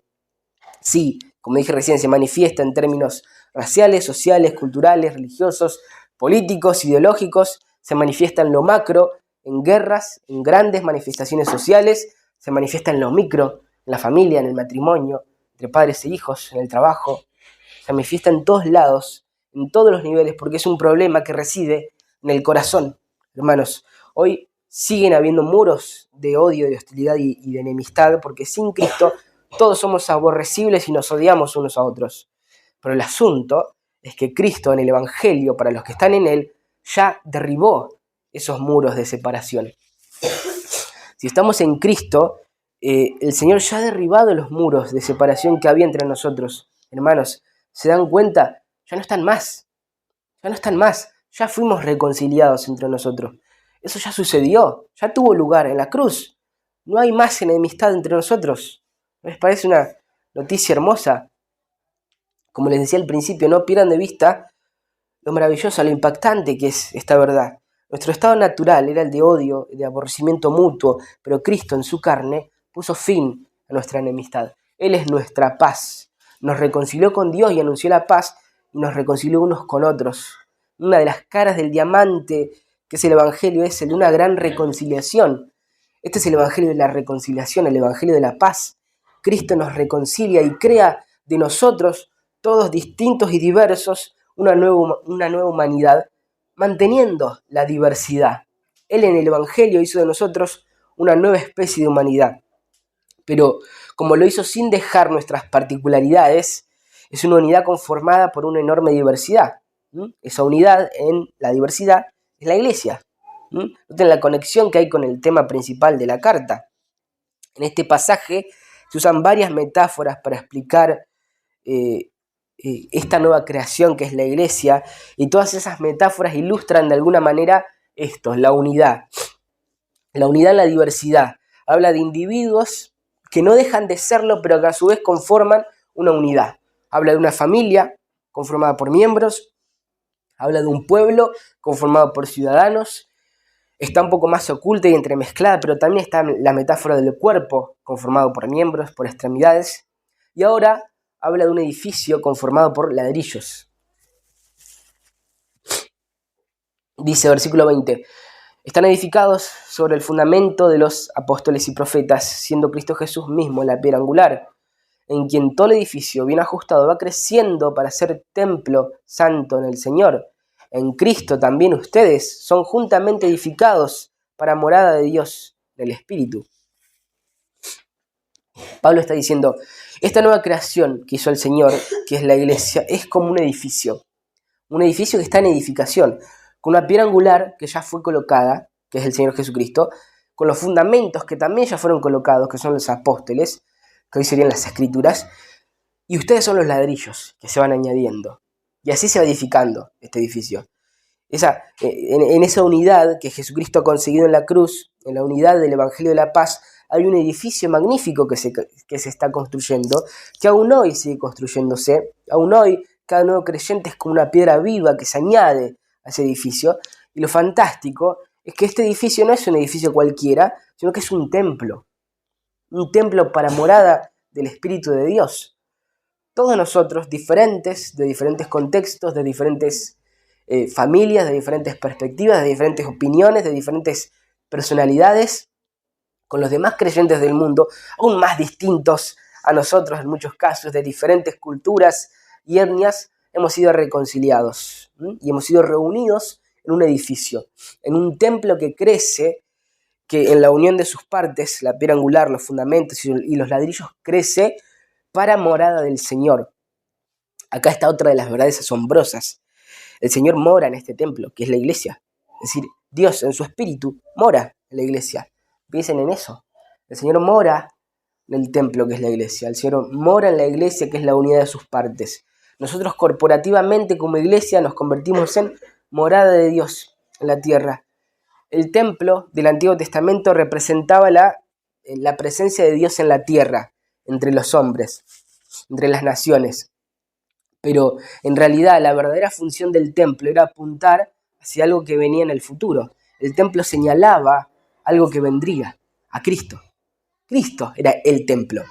[SPEAKER 1] Sí, como dije recién, se manifiesta en términos raciales, sociales, culturales, religiosos, políticos, ideológicos, se manifiesta en lo macro, en guerras, en grandes manifestaciones sociales, se manifiesta en lo micro, en la familia, en el matrimonio, entre padres e hijos, en el trabajo, se manifiesta en todos lados, en todos los niveles, porque es un problema que reside en el corazón. Hermanos, hoy siguen habiendo muros de odio, de hostilidad y de enemistad, porque sin Cristo todos somos aborrecibles y nos odiamos unos a otros. Pero el asunto es que Cristo en el Evangelio, para los que están en Él, ya derribó esos muros de separación. Si estamos en Cristo, el Señor ya ha derribado los muros de separación que había entre nosotros. Hermanos, ¿se dan cuenta? Ya no están más. Ya fuimos reconciliados entre nosotros. Eso ya sucedió, ya tuvo lugar en la cruz. No hay más enemistad entre nosotros. ¿No les parece una noticia hermosa? Como les decía al principio, no pierdan de vista lo maravilloso, lo impactante que es esta verdad. Nuestro estado natural era el de odio, de aborrecimiento mutuo, pero Cristo en su carne puso fin a nuestra enemistad. Él es nuestra paz. Nos reconcilió con Dios y anunció la paz y nos reconcilió unos con otros. Una de las caras del diamante que es el Evangelio es el de una gran reconciliación. Este es el Evangelio de la reconciliación, el Evangelio de la paz. Cristo nos reconcilia y crea de nosotros, todos distintos y diversos, una nueva humanidad, manteniendo la diversidad. Él en el Evangelio hizo de nosotros una nueva especie de humanidad. Pero como lo hizo sin dejar nuestras particularidades, es una unidad conformada por una enorme diversidad. Esa unidad en la diversidad es la iglesia. Noten la conexión que hay con el tema principal de la carta. En este pasaje se usan varias metáforas para explicar esta nueva creación que es la iglesia, y todas esas metáforas ilustran de alguna manera esto, la unidad. La unidad en la diversidad. Habla de individuos que no dejan de serlo, pero que a su vez conforman una unidad. Habla de una familia conformada por miembros, habla de un pueblo conformado por ciudadanos, está un poco más oculta y entremezclada, pero también está la metáfora del cuerpo conformado por miembros, por extremidades, y ahora habla de un edificio conformado por ladrillos. Dice versículo 20, están edificados sobre el fundamento de los apóstoles y profetas, siendo Cristo Jesús mismo la piedra angular, en quien todo el edificio bien ajustado va creciendo para ser templo santo en el Señor. En Cristo también ustedes son juntamente edificados para morada de Dios, del Espíritu. Pablo está diciendo, esta nueva creación que hizo el Señor, que es la iglesia, es como un edificio que está en edificación, con una piedra angular que ya fue colocada, que es el Señor Jesucristo, con los fundamentos que también ya fueron colocados, que son los apóstoles, que hoy serían las escrituras, y ustedes son los ladrillos que se van añadiendo. Y así se va edificando este edificio. En esa unidad que Jesucristo ha conseguido en la cruz, en la unidad del Evangelio de la Paz, hay un edificio magnífico que se está construyendo, que aún hoy sigue construyéndose. Aún hoy cada nuevo creyente es como una piedra viva que se añade a ese edificio. Y lo fantástico es que este edificio no es un edificio cualquiera, sino que es un templo para morada del Espíritu de Dios. Todos nosotros, diferentes, de diferentes contextos, de diferentes familias, de diferentes perspectivas, de diferentes opiniones, de diferentes personalidades, con los demás creyentes del mundo, aún más distintos a nosotros en muchos casos, de diferentes culturas y etnias, hemos sido reconciliados y hemos sido reunidos en un edificio, en un templo que crece, que en la unión de sus partes, la piedra angular, los fundamentos y los ladrillos, crece para morada del Señor. Acá está otra de las verdades asombrosas. El Señor mora en este templo, que es la iglesia. Es decir, Dios en su espíritu mora en la iglesia. Piensen en eso. El Señor mora en el templo, que es la iglesia. El Señor mora en la iglesia, que es la unidad de sus partes. Nosotros corporativamente como iglesia nos convertimos en morada de Dios en la tierra. El templo del Antiguo Testamento representaba la presencia de Dios en la tierra, entre los hombres, entre las naciones. Pero en realidad la verdadera función del templo era apuntar hacia algo que venía en el futuro. El templo señalaba algo que vendría, a Cristo. Cristo era el templo,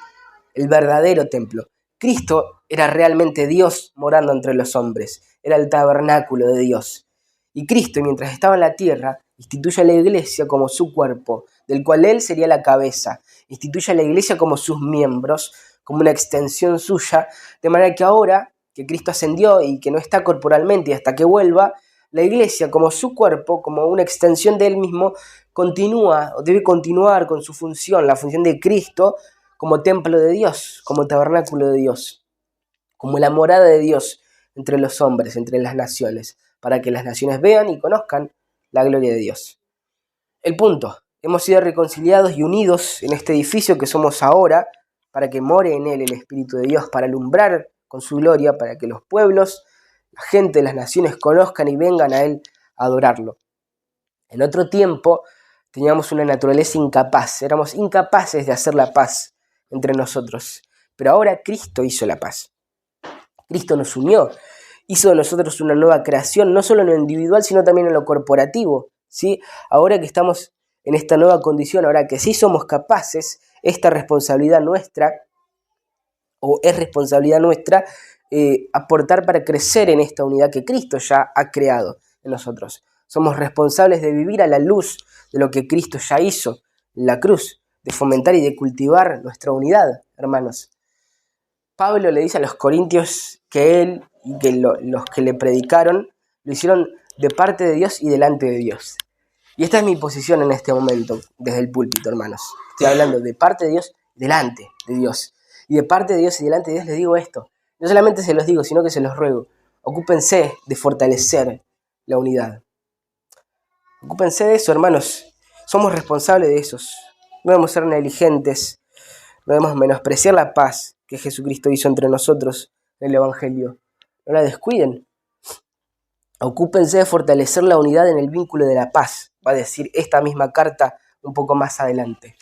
[SPEAKER 1] el verdadero templo. Cristo era realmente Dios morando entre los hombres, era el tabernáculo de Dios. Y Cristo, mientras estaba en la tierra, instituye a la iglesia como su cuerpo, del cual Él sería la cabeza. Instituye a la iglesia como sus miembros, como una extensión suya, de manera que ahora que Cristo ascendió y que no está corporalmente y hasta que vuelva, la iglesia como su cuerpo, como una extensión de Él mismo, continúa o debe continuar con su función, la función de Cristo como templo de Dios, como tabernáculo de Dios, como la morada de Dios entre los hombres, entre las naciones, para que las naciones vean y conozcan la gloria de Dios. El punto, hemos sido reconciliados y unidos en este edificio que somos ahora, para que more en él el Espíritu de Dios, para alumbrar con su gloria, para que los pueblos, la gente de las naciones conozcan y vengan a él a adorarlo. En otro tiempo teníamos una naturaleza incapaz, éramos incapaces de hacer la paz entre nosotros, pero ahora Cristo hizo la paz. Cristo nos unió, hizo de nosotros una nueva creación, no solo en lo individual, sino también en lo corporativo, ¿sí? Ahora que estamos en esta nueva condición, ahora que sí somos capaces, esta responsabilidad nuestra o es responsabilidad nuestra aportar para crecer en esta unidad que Cristo ya ha creado en nosotros. Somos responsables de vivir a la luz de lo que Cristo ya hizo en la cruz, de fomentar y de cultivar nuestra unidad, hermanos. Pablo le dice a los corintios que él y que los que le predicaron lo hicieron de parte de Dios y delante de Dios. Y esta es mi posición en este momento, desde el púlpito, hermanos. Estoy hablando de parte de Dios, delante de Dios. Y de parte de Dios y delante de Dios les digo esto. No solamente se los digo, sino que se los ruego. Ocúpense de fortalecer la unidad. Ocúpense de eso, hermanos. Somos responsables de esos. No debemos ser negligentes. No debemos menospreciar la paz que Jesucristo hizo entre nosotros en el Evangelio. No la descuiden. Ocúpense de fortalecer la unidad en el vínculo de la paz. Va a decir esta misma carta un poco más adelante.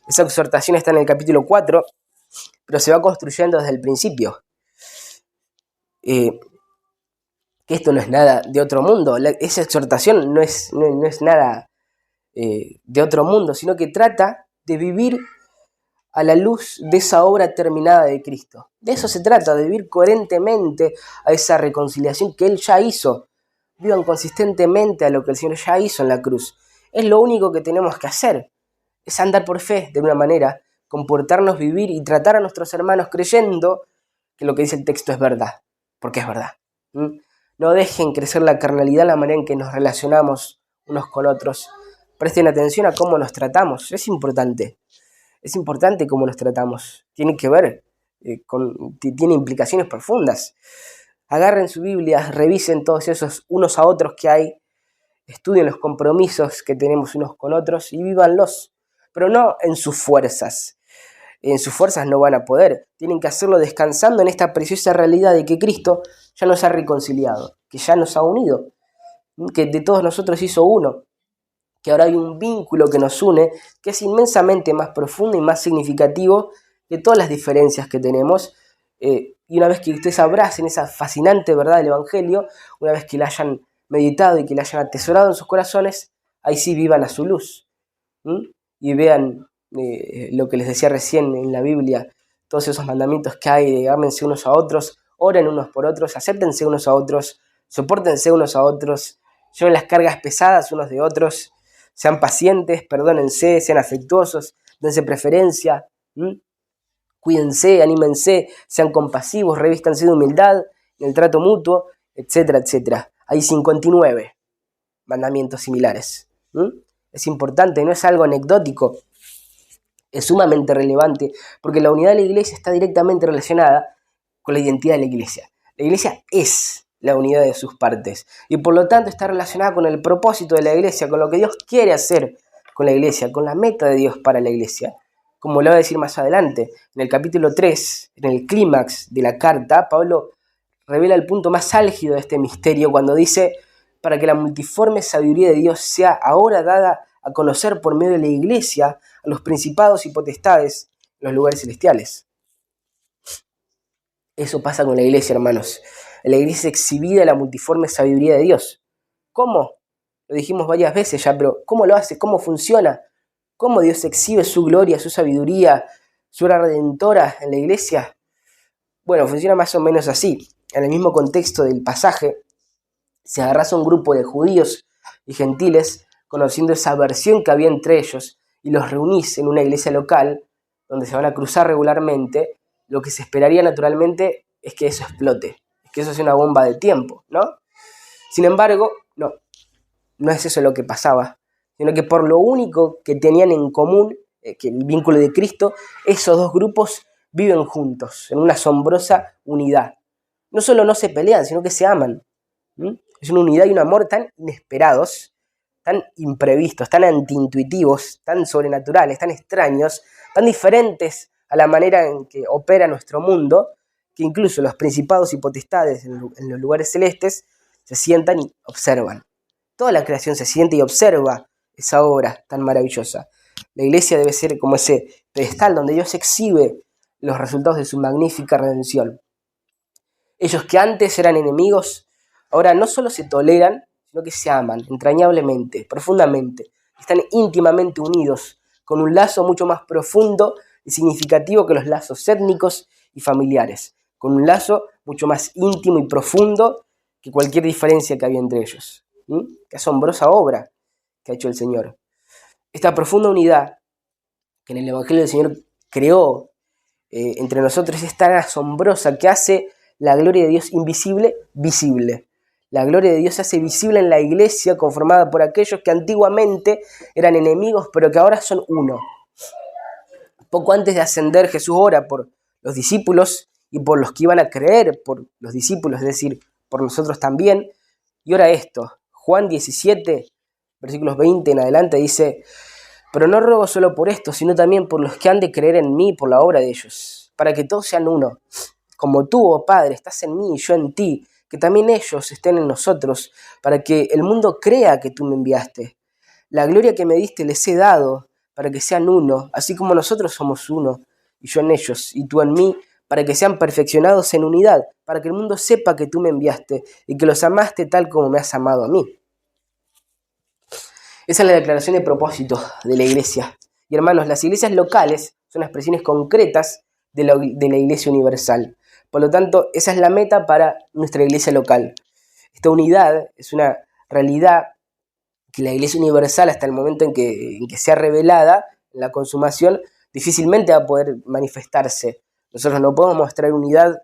[SPEAKER 1] Esa exhortación está en el capítulo 4, pero se va construyendo desde el principio. Que esto no es nada de otro mundo. Esa exhortación no es nada de otro mundo, sino que trata de vivir a la luz de esa obra terminada de Cristo. De eso se trata, de vivir coherentemente a esa reconciliación que Él ya hizo. Vivan consistentemente a lo que el Señor ya hizo en la cruz. Es lo único que tenemos que hacer. Es andar por fe, de una manera, comportarnos, vivir y tratar a nuestros hermanos creyendo que lo que dice el texto es verdad, porque es verdad. No dejen crecer la carnalidad en la manera en que nos relacionamos unos con otros. Presten atención a cómo nos tratamos. Es importante cómo nos tratamos. Tiene que ver, tiene implicaciones profundas. Agarren su Biblia, revisen todos esos unos a otros que hay, estudien los compromisos que tenemos unos con otros y vívanlos, pero no en sus fuerzas. En sus fuerzas no van a poder. Tienen que hacerlo descansando en esta preciosa realidad de que Cristo ya nos ha reconciliado, que ya nos ha unido, que de todos nosotros hizo uno, que ahora hay un vínculo que nos une, que es inmensamente más profundo y más significativo que todas las diferencias que tenemos. Y una vez que ustedes abracen esa fascinante verdad del Evangelio, una vez que la hayan meditado y que la hayan atesorado en sus corazones, ahí sí vivan a su luz. Y vean lo que les decía recién en la Biblia, todos esos mandamientos que hay de ámense unos a otros, oren unos por otros, acéptense unos a otros, sopórtense unos a otros, lleven las cargas pesadas unos de otros, sean pacientes, perdónense, sean afectuosos, dense preferencia, cuídense, anímense, sean compasivos, revístanse de humildad, en el trato mutuo, etcétera, etcétera. Hay 59 mandamientos similares. Es importante, no es algo anecdótico, es sumamente relevante, porque la unidad de la iglesia está directamente relacionada con la identidad de la iglesia. La iglesia es la unidad de sus partes, y por lo tanto está relacionada con el propósito de la iglesia, con lo que Dios quiere hacer con la iglesia, con la meta de Dios para la iglesia. Como lo va a decir más adelante, en el capítulo 3, en el clímax de la carta, Pablo revela el punto más álgido de este misterio cuando dice: para que la multiforme sabiduría de Dios sea ahora dada a conocer por medio de la iglesia a los principados y potestades en los lugares celestiales. Eso pasa con la iglesia, hermanos. La iglesia es exhibida la multiforme sabiduría de Dios. ¿Cómo? Lo dijimos varias veces ya, pero ¿cómo lo hace? ¿Cómo funciona? ¿Cómo Dios exhibe su gloria, su sabiduría, su obra redentora en la iglesia? Bueno, funciona más o menos así. En el mismo contexto del pasaje, se agarrase un grupo de judíos y gentiles, conociendo esa aversión que había entre ellos, y los reunís en una iglesia local, donde se van a cruzar regularmente, lo que se esperaría naturalmente es que eso explote, es que eso sea una bomba de tiempo, ¿no? Sin embargo, no es eso lo que pasaba, sino que por lo único que tenían en común, que el vínculo de Cristo, esos dos grupos viven juntos, en una asombrosa unidad. No solo no se pelean, sino que se aman. Es una unidad y un amor tan inesperados, tan imprevistos, tan antiintuitivos, tan sobrenaturales, tan extraños, tan diferentes a la manera en que opera nuestro mundo, que incluso los principados y potestades en los lugares celestes se sientan y observan. Toda la creación se siente y observa esa obra tan maravillosa. La iglesia debe ser como ese pedestal donde Dios exhibe los resultados de su magnífica redención. Ellos que antes eran enemigos, ahora no solo se toleran, sino que se aman entrañablemente, profundamente. Están íntimamente unidos con un lazo mucho más profundo y significativo que los lazos étnicos y familiares, con un lazo mucho más íntimo y profundo que cualquier diferencia que había entre ellos. Qué asombrosa obra que ha hecho el Señor. Esta profunda unidad que en el Evangelio del Señor creó entre nosotros es tan asombrosa que hace la gloria de Dios invisible, visible. La gloria de Dios se hace visible en la iglesia conformada por aquellos que antiguamente eran enemigos, pero que ahora son uno. Poco antes de ascender, Jesús ora por los discípulos y por los que iban a creer por los discípulos, es decir, por nosotros también. Y ora esto, Juan 17, versículos 20 en adelante, dice: pero no ruego solo por esto, sino también por los que han de creer en mí por la obra de ellos, para que todos sean uno. Como tú, oh Padre, estás en mí y yo en ti, que también ellos estén en nosotros, para que el mundo crea que tú me enviaste. La gloria que me diste les he dado, para que sean uno, así como nosotros somos uno, y yo en ellos, y tú en mí, para que sean perfeccionados en unidad, para que el mundo sepa que tú me enviaste, y que los amaste tal como me has amado a mí. Esa es la declaración de propósito de la iglesia. Y hermanos, las iglesias locales son expresiones concretas de la iglesia universal. Por lo tanto, esa es la meta para nuestra iglesia local. Esta unidad es una realidad que la iglesia universal, hasta el momento en que sea revelada, en la consumación, difícilmente va a poder manifestarse. Nosotros no podemos mostrar unidad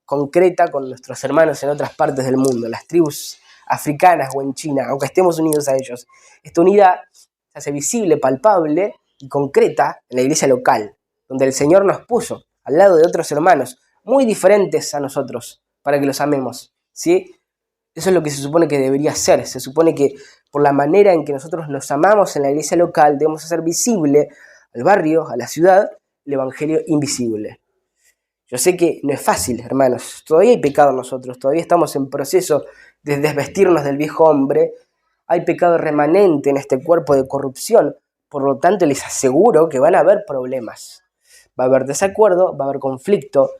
[SPEAKER 1] concreta con nuestros hermanos en otras partes del mundo, las tribus africanas o en China, aunque estemos unidos a ellos. Esta unidad se hace visible, palpable y concreta en la iglesia local, donde el Señor nos puso al lado de otros hermanos muy diferentes a nosotros, para que los amemos, ¿sí? Eso es lo que se supone que debería ser. Se supone que por la manera en que nosotros nos amamos en la iglesia local, debemos hacer visible al barrio, a la ciudad, el evangelio invisible. Yo sé que no es fácil, hermanos. Todavía hay pecado en nosotros, todavía estamos en proceso de desvestirnos del viejo hombre. Hay pecado remanente en este cuerpo de corrupción. Por lo tanto, les aseguro que van a haber problemas. Va a haber desacuerdo, va a haber conflicto,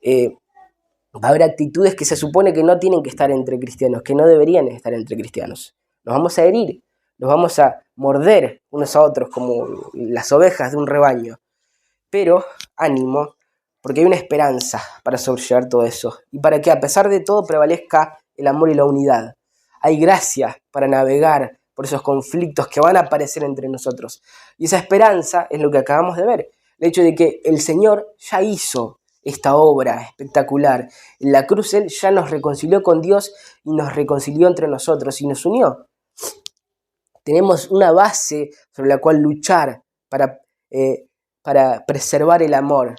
[SPEAKER 1] va a haber actitudes que se supone que no tienen que estar entre cristianos, que no deberían estar entre cristianos. Nos vamos a herir, nos vamos a morder unos a otros como las ovejas de un rebaño. Pero ánimo, porque hay una esperanza para sobrellevar todo eso y para que a pesar de todo prevalezca el amor y la unidad. Hay gracia para navegar por esos conflictos que van a aparecer entre nosotros. Y esa esperanza es lo que acabamos de ver. El hecho de que el Señor ya hizo esta obra espectacular. En la cruz Él ya nos reconcilió con Dios y nos reconcilió entre nosotros y nos unió. Tenemos una base sobre la cual luchar para preservar el amor,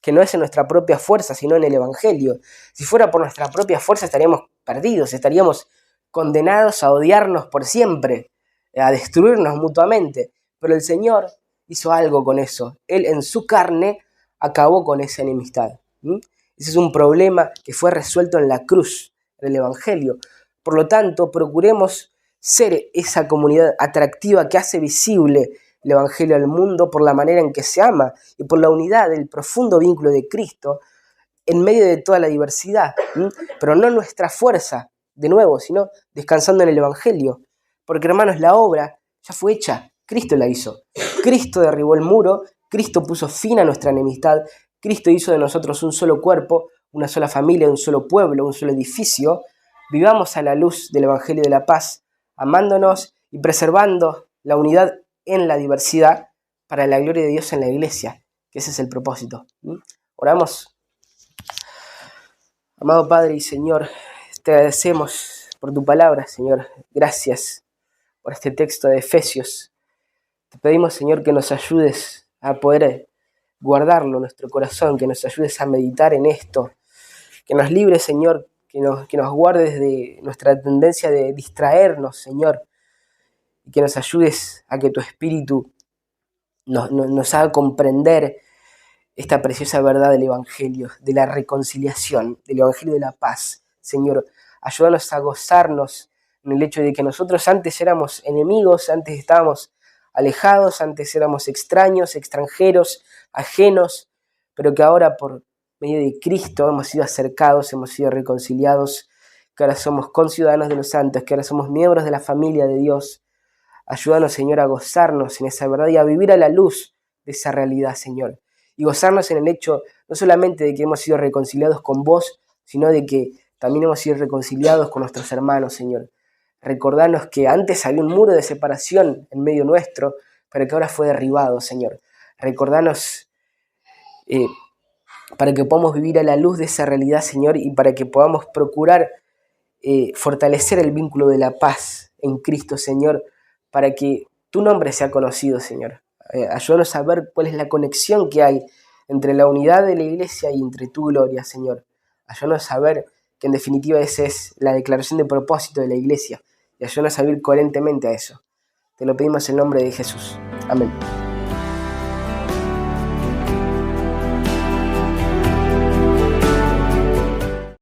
[SPEAKER 1] que no es en nuestra propia fuerza, sino en el Evangelio. Si fuera por nuestra propia fuerza estaríamos perdidos, estaríamos condenados a odiarnos por siempre, a destruirnos mutuamente. Pero el Señor hizo algo con eso. Él en su carne acabó con esa enemistad. Ese es un problema que fue resuelto en la cruz, en el Evangelio. Por lo tanto, procuremos ser esa comunidad atractiva que hace visible el Evangelio al mundo por la manera en que se ama y por la unidad del profundo vínculo de Cristo en medio de toda la diversidad, pero no nuestra fuerza, de nuevo, sino descansando en el Evangelio. Porque, hermanos, la obra ya fue hecha, Cristo la hizo. Cristo derribó el muro, Cristo puso fin a nuestra enemistad, Cristo hizo de nosotros un solo cuerpo, una sola familia, un solo pueblo, un solo edificio. Vivamos a la luz del Evangelio de la paz, amándonos y preservando la unidad en la diversidad para la gloria de Dios en la iglesia, que ese es el propósito. Oramos. Amado Padre y Señor, te agradecemos por tu palabra, Señor. Gracias por este texto de Efesios. Te pedimos, Señor, que nos ayudes a poder guardarlo en nuestro corazón, que nos ayudes a meditar en esto, que nos libres, Señor, que nos guardes de nuestra tendencia de distraernos, Señor, y que nos ayudes a que tu Espíritu nos haga comprender esta preciosa verdad del Evangelio, de la reconciliación, del Evangelio de la paz. Señor, ayúdanos a gozarnos en el hecho de que nosotros antes éramos enemigos, antes estábamos alejados, antes éramos extraños, extranjeros, ajenos, pero que ahora por medio de Cristo hemos sido acercados, hemos sido reconciliados, que ahora somos conciudadanos de los santos, que ahora somos miembros de la familia de Dios. Ayúdanos, Señor, a gozarnos en esa verdad y a vivir a la luz de esa realidad, Señor. y gozarnos en el hecho no solamente de que hemos sido reconciliados con vos, sino de que también hemos sido reconciliados con nuestros hermanos, Señor. Recordarnos que antes había un muro de separación en medio nuestro, pero que ahora fue derribado, Señor. Recordarnos para que podamos vivir a la luz de esa realidad, Señor, y para que podamos procurar fortalecer el vínculo de la paz en Cristo, Señor, para que tu nombre sea conocido, Señor. Ayúdanos a ver cuál es la conexión que hay entre la unidad de la iglesia y entre tu gloria, Señor. Ayúdanos a ver que en definitiva esa es la declaración de propósito de la iglesia, y ayúdanos a vivir coherentemente a eso. Te lo pedimos en nombre de Jesús. Amén.